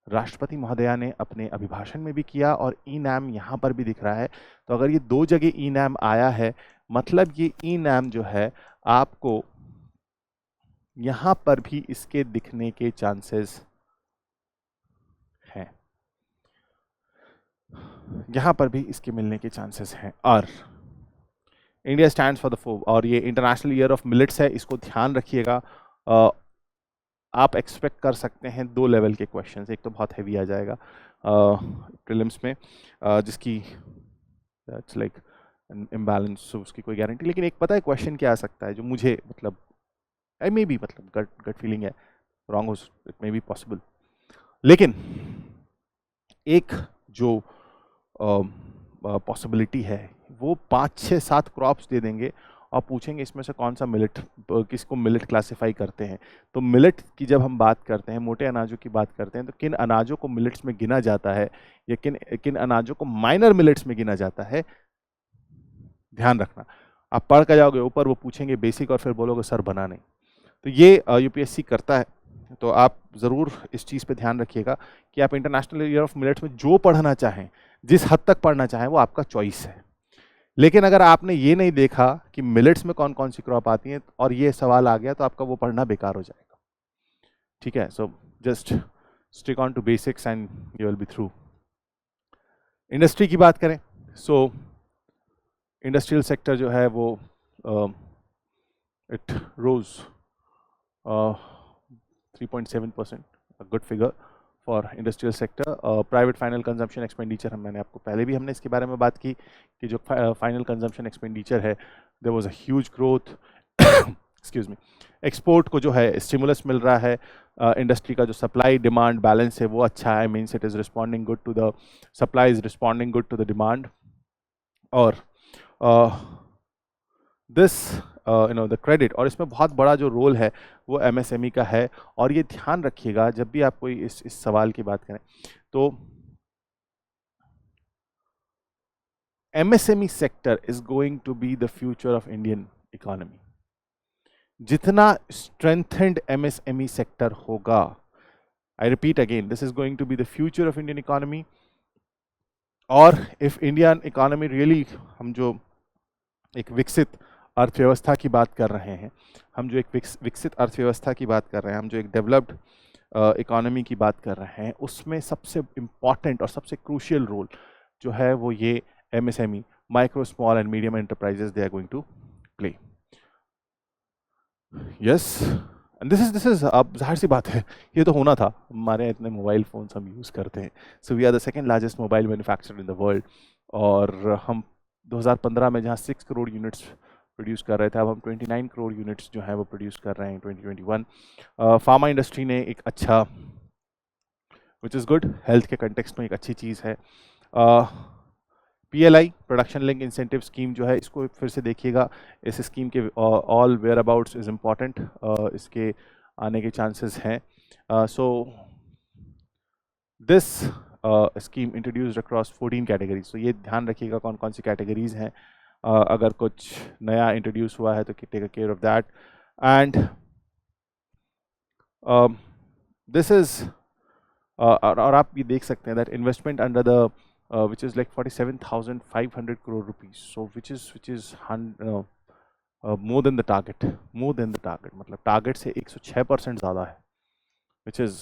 राष्ट्रपति महोदया ने अपने अभिभाषण में भी किया और ENAM यहाँ पर भी दिख रहा है। तो अगर ये दो जगह ENAM आया है, मतलब ये ENAM जो है आपको यहाँ पर भी इसके दिखने के चांसेस हैं, यहाँ पर भी इसके मिलने के चांसेस हैं। और India stands for the four, और ये इंटरनेशनल ईयर ऑफ मिलेट्स है, इसको ध्यान रखिएगा। आप एक्सपेक्ट कर सकते हैं 2 लेवल के क्वेश्चंस। एक तो बहुत हैवी आ जाएगा प्रीलिम्स में, जिसकी इट्स लाइक इम्बैलेंस, उसकी कोई गारंटी, लेकिन एक पता है क्वेश्चन क्या आ सकता है जो मुझे मतलब आई मे बी मतलब गट फीलिंग है, रॉन्ग हो, इट मे बी पॉसिबल, लेकिन एक जो पॉसिबिलिटी है वो 5, 6, 7 क्रॉप्स दे देंगे और पूछेंगे इसमें से कौन सा मिलेट, किसको मिलेट क्लासिफाई करते हैं। तो मिलेट की जब हम बात करते हैं, मोटे अनाजों की बात करते हैं, तो किन अनाजों को मिलेट्स में गिना जाता है या किन अनाजों को माइनर मिलेट्स में गिना जाता है, ध्यान रखना। आप पढ़ कर जाओगे ऊपर, वो पूछेंगे बेसिक और फिर बोलोगे सर बना नहीं। तो ये UPSC करता है, तो आप ज़रूर इस चीज़ पे ध्यान रखिएगा कि आप इंटरनेशनल ईयर ऑफ मिलेट्स में जो पढ़ना चाहें, जिस हद तक पढ़ना चाहें, वो आपका चॉइस है। लेकिन अगर आपने ये नहीं देखा कि मिलेट्स में कौन कौन सी क्रॉप आती हैं और ये सवाल आ गया, तो आपका वो पढ़ना बेकार हो जाएगा। ठीक है, so just stick on to basics and you will be through. Industry की बात करें, सो इंडस्ट्रियल सेक्टर जो है वो it rose 3.7%, good figure for industrial sector. Private final consumption expenditure, मैंने आपको पहले भी हमने इसके बारे में बात की कि जो फाइनल कंजम्पशन एक्सपेंडिचर है, there was a huge growth. Excuse me. Export को जो है स्टिमुलस मिल रहा है, इंडस्ट्री का जो सप्लाई डिमांड बैलेंस है वो अच्छा है, means it is responding good to the supply, is responding good to the demand. और दिस द क्रेडिट, और इसमें बहुत बड़ा जो रोल है वो MSME का है। और ये ध्यान रखिएगा जब भी आप कोई इस सवाल की बात करें, तो MSME sector is going to be the future of Indian economy. जितना स्ट्रेंथेंड MSME सेक्टर होगा, I repeat again, this is going to be the future of Indian economy. और इफ इंडियन इकोनॉमी रियली, हम जो एक विकसित अर्थव्यवस्था की बात कर रहे हैं, हम जो एक विकसित अर्थव्यवस्था की बात कर रहे हैं, हम जो एक डेवलप्ड इकोनॉमी की बात कर रहे हैं, उसमें सबसे इम्पॉर्टेंट और सबसे क्रूशियल रोल जो है वो ये MSME, micro small and medium enterprises, they are going to play. Yes, and this is अब जाहिर सी बात है, ये तो होना था, हमारे यहाँ इतने मोबाइल फ़ोन्स हम यूज़ करते हैं। So we are the second largest mobile manufacturer in the world. और हम 2015 में जहाँ 6 करोड़ यूनिट्स प्रोड्यूस कर रहे थे, अब हम 29 करोड़ यूनिट्स जो है वो प्रोड्यूस कर रहे हैं 2021। फार्मा इंडस्ट्री ने एक अच्छा, विच इज़ गुड, हेल्थ के कंटेक्स्ट में एक अच्छी चीज़ है। PLI production link incentive scheme जो है, इसको फिर से देखिएगा, इस स्कीम के all whereabouts is important, इसके आने के चांसेस हैं। So this scheme introduced across 14 categories, तो ये ध्यान रखिएगा कौन कौन सी कैटेगरीज हैं, अगर कुछ नया इंट्रोड्यूस हुआ है तो take care of that. And this is, और आप ये देख सकते हैं that investment under the which is like 47,500 crore rupees, so which is more than the target, मतलब टारगेट से 106% ज़्यादा है, which is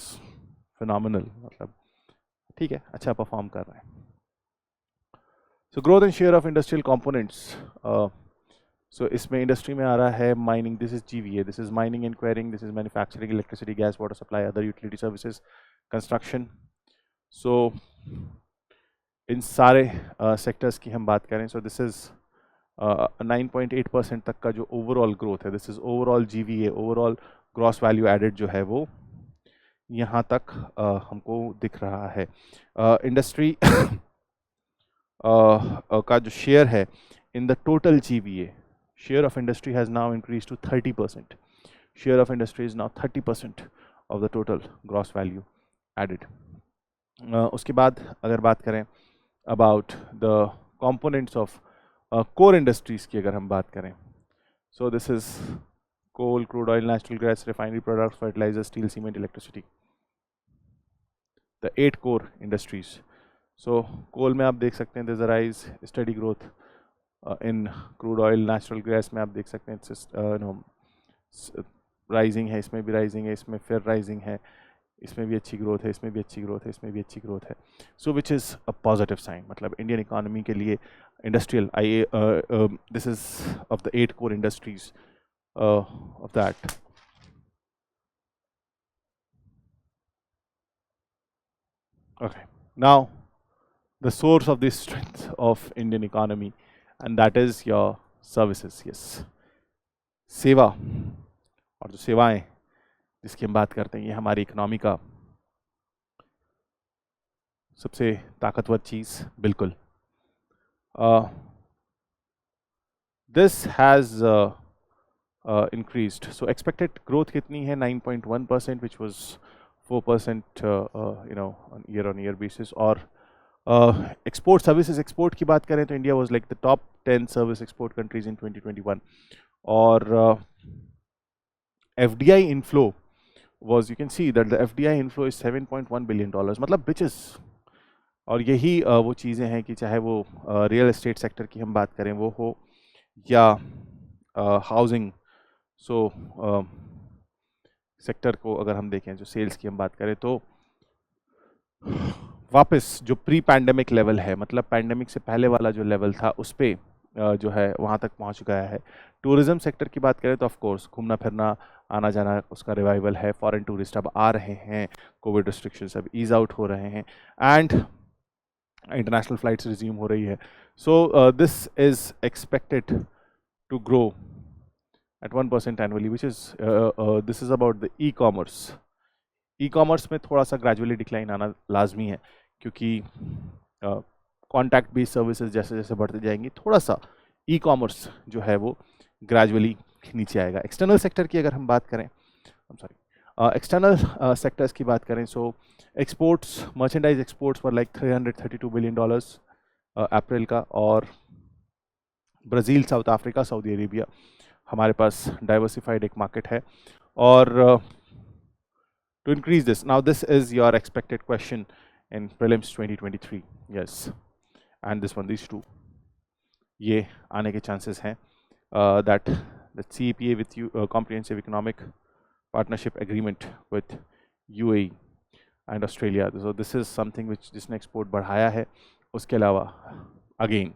phenomenal, मतलब ठीक है, अच्छा परफॉर्म कर रहे हैं। So growth and share of industrial components, so इसमें इंडस्ट्री में आ रहा है mining, this is GVA, this is mining and quarrying, this is manufacturing, electricity, gas, water supply, other utility services, construction. So इन सारे सेक्टर्स की हम बात करें, सो दिस इज 9.8% तक का जो ओवरऑल ग्रोथ है, this is overall GVA, overall gross value added जो है वो यहाँ तक हमको दिख रहा है। इंडस्ट्री का जो शेयर है in the total GVA, share of industry has now increase to 30%, share of industry is now 30% of the total gross value added. उसके बाद अगर बात करें about the components of core industries की अगर हम बात करें, सो this is coal, crude oil, natural gas, refinery products, fertiliser, steel, cement, electricity, the 8 core industries. So coal में आप देख सकते हैं there's a rise, steady growth in crude oil, natural gas में आप देख सकते हैं it's राइजिंग है, इसमें भी राइजिंग है, इसमें फिर राइजिंग है, इसमें भी अच्छी ग्रोथ है, इसमें भी अच्छी ग्रोथ है, इसमें भी अच्छी ग्रोथ है। So which is a positive sign, मतलब इंडियन इकोनॉमी के लिए industrial this is of the 8 core industries of that. Okay, now the source of the strength of Indian economy, and that is your services. Yes, सेवा, और जो सेवाएं जिसकी हम बात करते हैं, ये हमारी इकोनॉमी का सबसे ताकतवर चीज, बिल्कुल। This has increased, so expected growth कितनी है, 9.1%, which was 4% on year basis। और एक्सपोर्ट सर्विसेज, एक्सपोर्ट की बात करें तो India was like the top 10 service export countries in 2021, और FDI inflow was, you can see that the FDI inflow is $7.1 billion, मतलब which is, और यही वो चीज़ें हैं कि चाहे वो रियल एस्टेट सेक्टर की हम बात करें वो हो या हाउसिंग, सो सेक्टर को अगर हम देखें, जो सेल्स की हम बात करें, तो वापस जो प्री पैंडेमिक लेवल है, मतलब पैंडेमिक से पहले वाला जो लेवल था उस पर जो है वहाँ तक पहुँच गया है। टूरिज्म सेक्टर की बात करें तो ऑफ कोर्स घूमना फिरना, आना जाना, उसका रिवाइवल है, फॉरेन टूरिस्ट अब आ रहे हैं, कोविड रिस्ट्रिक्शंस अब ईज आउट हो रहे हैं, एंड इंटरनेशनल फ्लाइट्स रिज्यूम हो रही है। So this is expected to grow at 1% annually, which is this is about the e-commerce. E-commerce में थोड़ा सा ग्रेजुअली डिक्लाइन आना लाजमी है, क्योंकि कॉन्टैक्ट बेस्ड सर्विसेज जैसे जैसे बढ़ते जाएंगी, थोड़ा सा ई-कॉमर्स जो है वो ग्रेजुअली नीचे आएगा। एक्सटर्नल सेक्टर की अगर हम बात करें, एक्सटर्नल सेक्टर्स की बात करें, सो एक्सपोर्ट्स, मर्चेंडाइज एक्सपोर्ट्स पर लाइक $332 बिलियन अप्रैल का, और Brazil, south Africa, Saudi Arabia, हमारे पास डाइवर्सिफाइड एक मार्केट है। और to increase this, now this is your expected question in prelims 2023, yes, and this one, these two, ये आने के chances हैं that the CEPA with you, comprehensive economic partnership agreement with UAE and Australia, so this is something which जिसने export बढ़ाया है। उसके अलावा again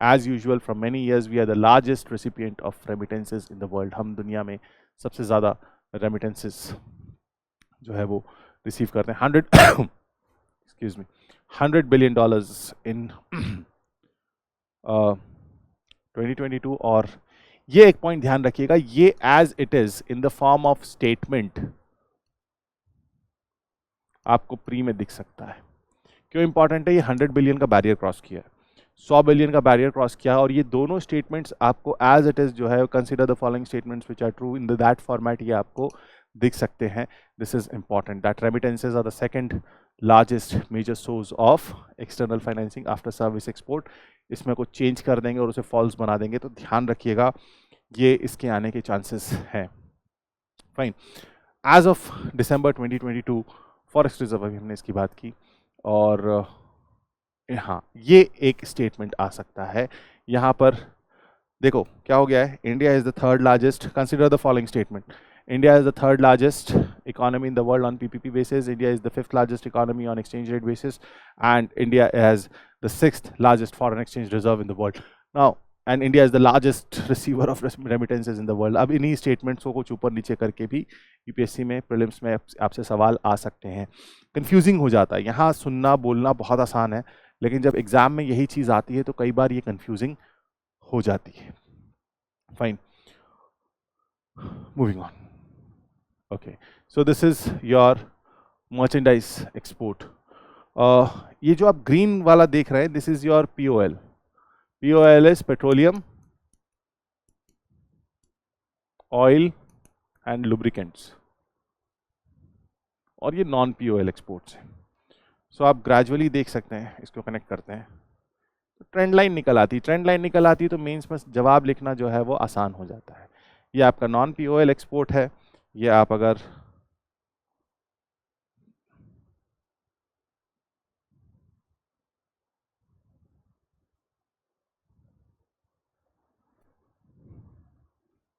as usual from many years we are the largest recipient of remittances in the world, हम दुनिया में सबसे ज़्यादा remittances जो है वो रिसीव करते हैं, 100 बिलियन डॉलर्स इन 2022, और ये एक पॉइंट ध्यान रखिएगा, ये as it is in the form of statement आपको प्री में दिख सकता है। क्यों इंपॉर्टेंट है? ये 100 बिलियन का बैरियर क्रॉस किया है, 100 बिलियन का बैरियर क्रॉस किया, और ये दोनों स्टेटमेंट्स आपको एज इट इज जो है, consider the following statements which are true in that format, ये आपको दिख सकते हैं। This is important that remittances are the second largest major source of external financing after service export. इसमें कुछ चेंज कर देंगे और उसे फॉल्स बना देंगे, तो ध्यान रखिएगा ये इसके आने के चांसेस हैं। Fine. As of December 2022 forex reserve, अभी हमने इसकी बात की, और हाँ ये एक स्टेटमेंट आ सकता है यहाँ पर। देखो क्या हो गया है, India is the third largest, consider the following statement, India is the third largest economy in the world on PPP basis, India is the fifth largest economy on exchange rate basis, and India has the sixth largest foreign exchange reserve in the world now, and India is the largest receiver of remittances in the world. अब इन्हीं स्टेटमेंट्स को कुछ ऊपर नीचे करके भी यूपीएससी में प्रीलिम्स में आपसे सवाल आ सकते हैं। कंफ्यूजिंग हो जाता है, यहाँ सुनना बोलना बहुत आसान है, लेकिन जब एग्जाम में यही चीज आती है तो कई बार ये कंफ्यूजिंग हो जाती है। Fine, moving on. Okay, so this is your merchandise export. ये जो आप ग्रीन वाला देख रहे हैं, this is your POL. POL is petroleum, oil and lubricants, और ये नॉन पीओएल एक्सपोर्ट्स हैं। सो आप ग्रेजुअली देख सकते हैं, इसको कनेक्ट करते हैं तो ट्रेंड लाइन निकल आती, ट्रेंड लाइन निकल आती तो मेंस में जवाब लिखना जो है वो आसान हो जाता है। ये आपका नॉन पीओएल एक्सपोर्ट है। ये आप अगर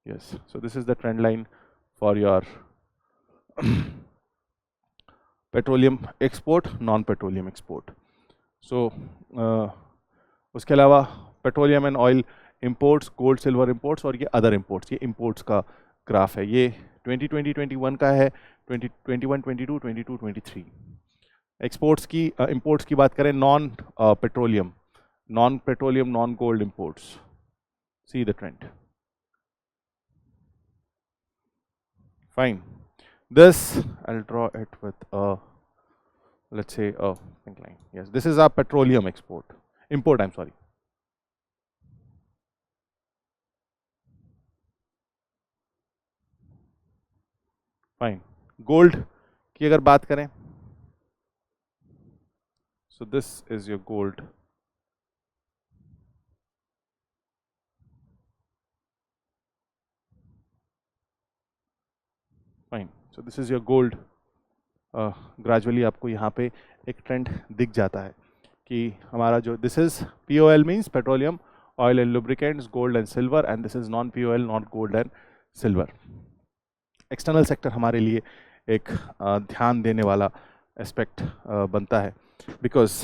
yes, so this is the trend line for your petroleum export, non petroleum export. So उसके अलावा petroleum and oil imports, gold silver imports, और ये अदर इंपोर्ट्स, ये इंपोर्ट्स का ग्राफ है। ये 2020-21 का है, 2021-22, 22-23। एक्सपोर्ट्स की इंपोर्ट्स की बात करें, non petroleum, non gold imports, see the trend. Fine. This I'll draw it with a, let's say a pink line. Yes, this is our petroleum import. I'm sorry. Fine. Gold की अगर बात करें, so this is your gold. Fine. So this is your gold. Gradually आपको यहाँ पे एक ट्रेंड दिख जाता है कि हमारा जो this is POL means petroleum, oil and lubricants, gold and silver, and this is non POL, not gold and silver. External sector हमारे लिए एक ध्यान देने वाला एस्पेक्ट बनता है, बिकॉज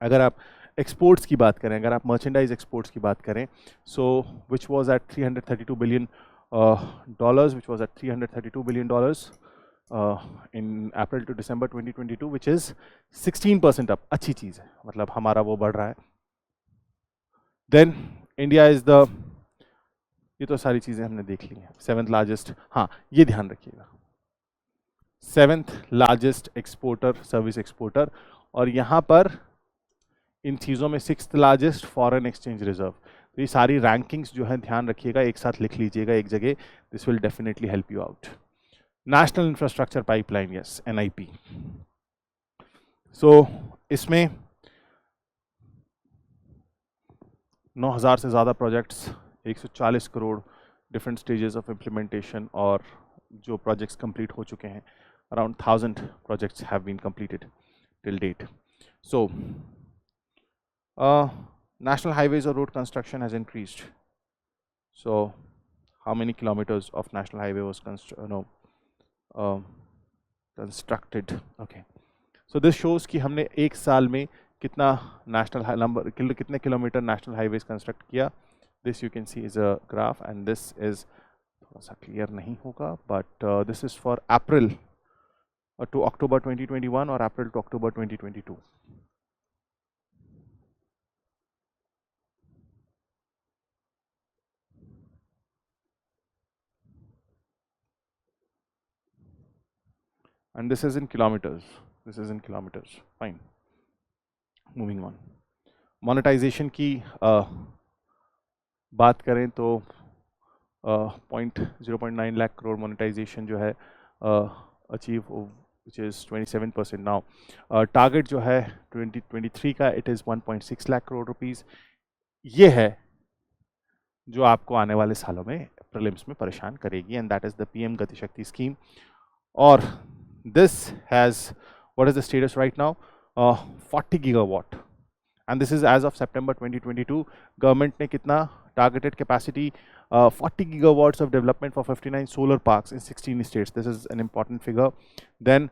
अगर आप एक्सपोर्ट्स की बात करें, अगर आप मर्चेंडाइज एक्सपोर्ट्स की बात करें, so which was at $332 billion, which was at $332 billion in April to December 2022, which is 16% up। अच्छी चीज़ है, मतलब हमारा वो बढ़ रहा है। देन इंडिया इज द, ये तो सारी चीज़ें हमने देख ली हैं। 7th लार्जेस्ट, हाँ ये ध्यान रखिएगा, 7th largest exporter, service exporter, और यहाँ पर इन चीज़ों में 6th largest foreign exchange reserve. तो ये सारी रैंकिंग्स जो है ध्यान रखिएगा, एक साथ लिख लीजिएगा एक जगह, this will definitely help you out. National infrastructure pipeline, yes, NIP। So इसमें 9,000 से ज़्यादा projects, 140 crore, different stages of implementation, और जो प्रोजेक्ट्स कंप्लीट हो चुके हैं, around 1000 projects have been completed till date. So national highways or road construction has increased. So how many kilometers of national highway was constructed? Okay, so this shows कि हमने एक साल में कितना national number, कितने किलोमीटर national highways construct किया। This you can see is a graph, and this is थोड़ा सा clear नहीं होगा, but this is for April to October 2021 और April to October 2022। and this is in kilometers. This is in kilometers. Fine. Moving on. Monetization की बात करें तो 0.9 लाख करोड़ मोनेटाइजेशन जो है achieve, which is 27% now. Target जो है 2023 का it is 1.6 lakh crore rupees. ये है जो आपको आने वाले सालों में प्रीलिम्स में परेशान करेगी, and that is the PM Gati Shakti scheme. और this has, what is the status right now, 40 gigawatt, and this is as of September 2022. Government ने कितना targeted capacity, 40 gigawatts of development for 59 solar parks in 16 states. This is an important figure. Then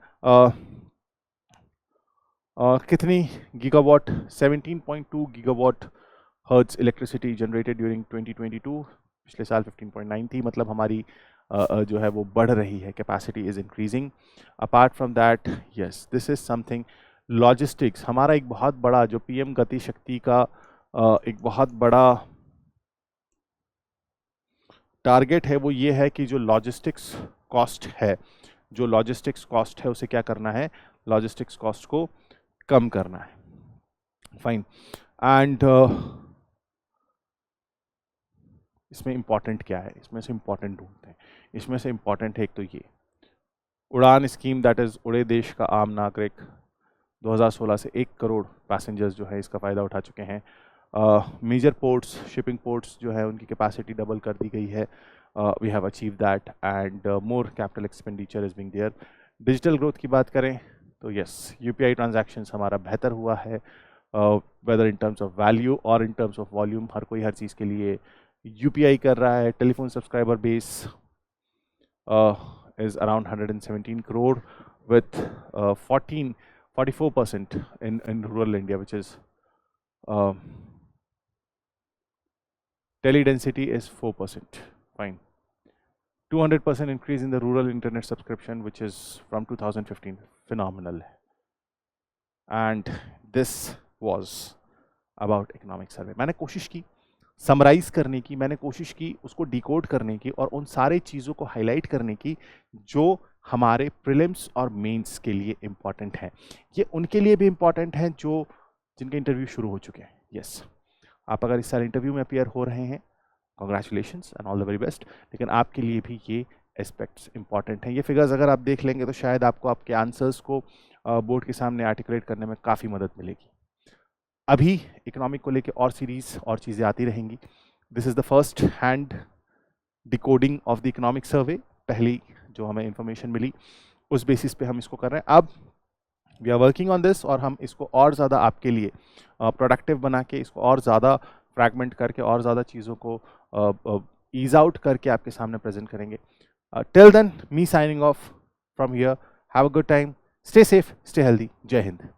कितनी gigawatt, 17.2 gigawatt hertz electricity generated during 2022. पिछले साल 15.9 थी, मतलब हमारी जो है वो बढ़ रही है, capacity is increasing. Apart from that, yes, this is something. Logistics, हमारा एक बहुत बड़ा जो पीएम गति शक्ति का एक बहुत बड़ा टारगेट है, वो ये है कि जो लॉजिस्टिक्स कॉस्ट है, जो लॉजिस्टिक्स कॉस्ट है उसे क्या करना है, लॉजिस्टिक्स कॉस्ट को कम करना है. फाइन. एंड इसमें इंपॉर्टेंट क्या है, इसमें से इंपॉर्टेंट ढूंढते हैं. इसमें से इंपॉर्टेंट है एक तो ये उड़ान स्कीम, दैट इज उड़े देश का आम नागरिक. 2016 से 1 करोड़ पैसेंजर्स जो है इसका फ़ायदा उठा चुके हैं. मेजर पोर्ट्स, शिपिंग पोर्ट्स जो है उनकी कैपेसिटी डबल कर दी गई है. We have achieve that, and more capital expenditure is being there. Digital growth की बात करें तो यस, यूपीआई ट्रांजैक्शंस हमारा बेहतर हुआ है, whether in terms of value और इन टर्म्स ऑफ वॉल्यूम. हर कोई हर चीज़ के लिए यूपीआई कर रहा है. Telephone subscriber base is around 117 crore with 44% in rural India, which is tele density is 4%. Fine. 200% increase in the rural internet subscription, which is from 2015. Phenomenal. And this was about economic survey. मैंने कोशिश की समराइज करने की, मैंने कोशिश की उसको डिकोड करने की और उन सारे चीज़ों को हाईलाइट करने की जो हमारे प्रीलिम्स और मेंस के लिए इम्पॉर्टेंट हैं. ये उनके लिए भी इम्पॉर्टेंट हैं जो जिनके इंटरव्यू शुरू हो चुके हैं. यस, आप अगर इस साल इंटरव्यू में अपीयर हो रहे हैं, congratulations and all the very best. लेकिन आपके लिए भी ये एस्पेक्ट्स इंपॉर्टेंट हैं. ये फिगर्स अगर आप देख लेंगे तो शायद आपको आपके आंसर्स को बोर्ड के सामने आर्टिकुलेट करने में काफ़ी मदद मिलेगी. अभी इकोनॉमिक को लेके और सीरीज और चीज़ें आती रहेंगी. This is the first hand decoding of the economic survey. पहली जो हमें इंफॉर्मेशन मिली उस बेसिस पे हम इसको कर रहे हैं. अब we are working on this, और हम इसको और ज़्यादा आपके लिए प्रोडक्टिव बना के, इसको और ज़्यादा फ्रैगमेंट करके, और ज़्यादा चीज़ों को ईज आउट करके आपके सामने प्रेजेंट करेंगे. Till then, me signing off from here. Have a good time, stay safe, stay healthy. जय हिंद.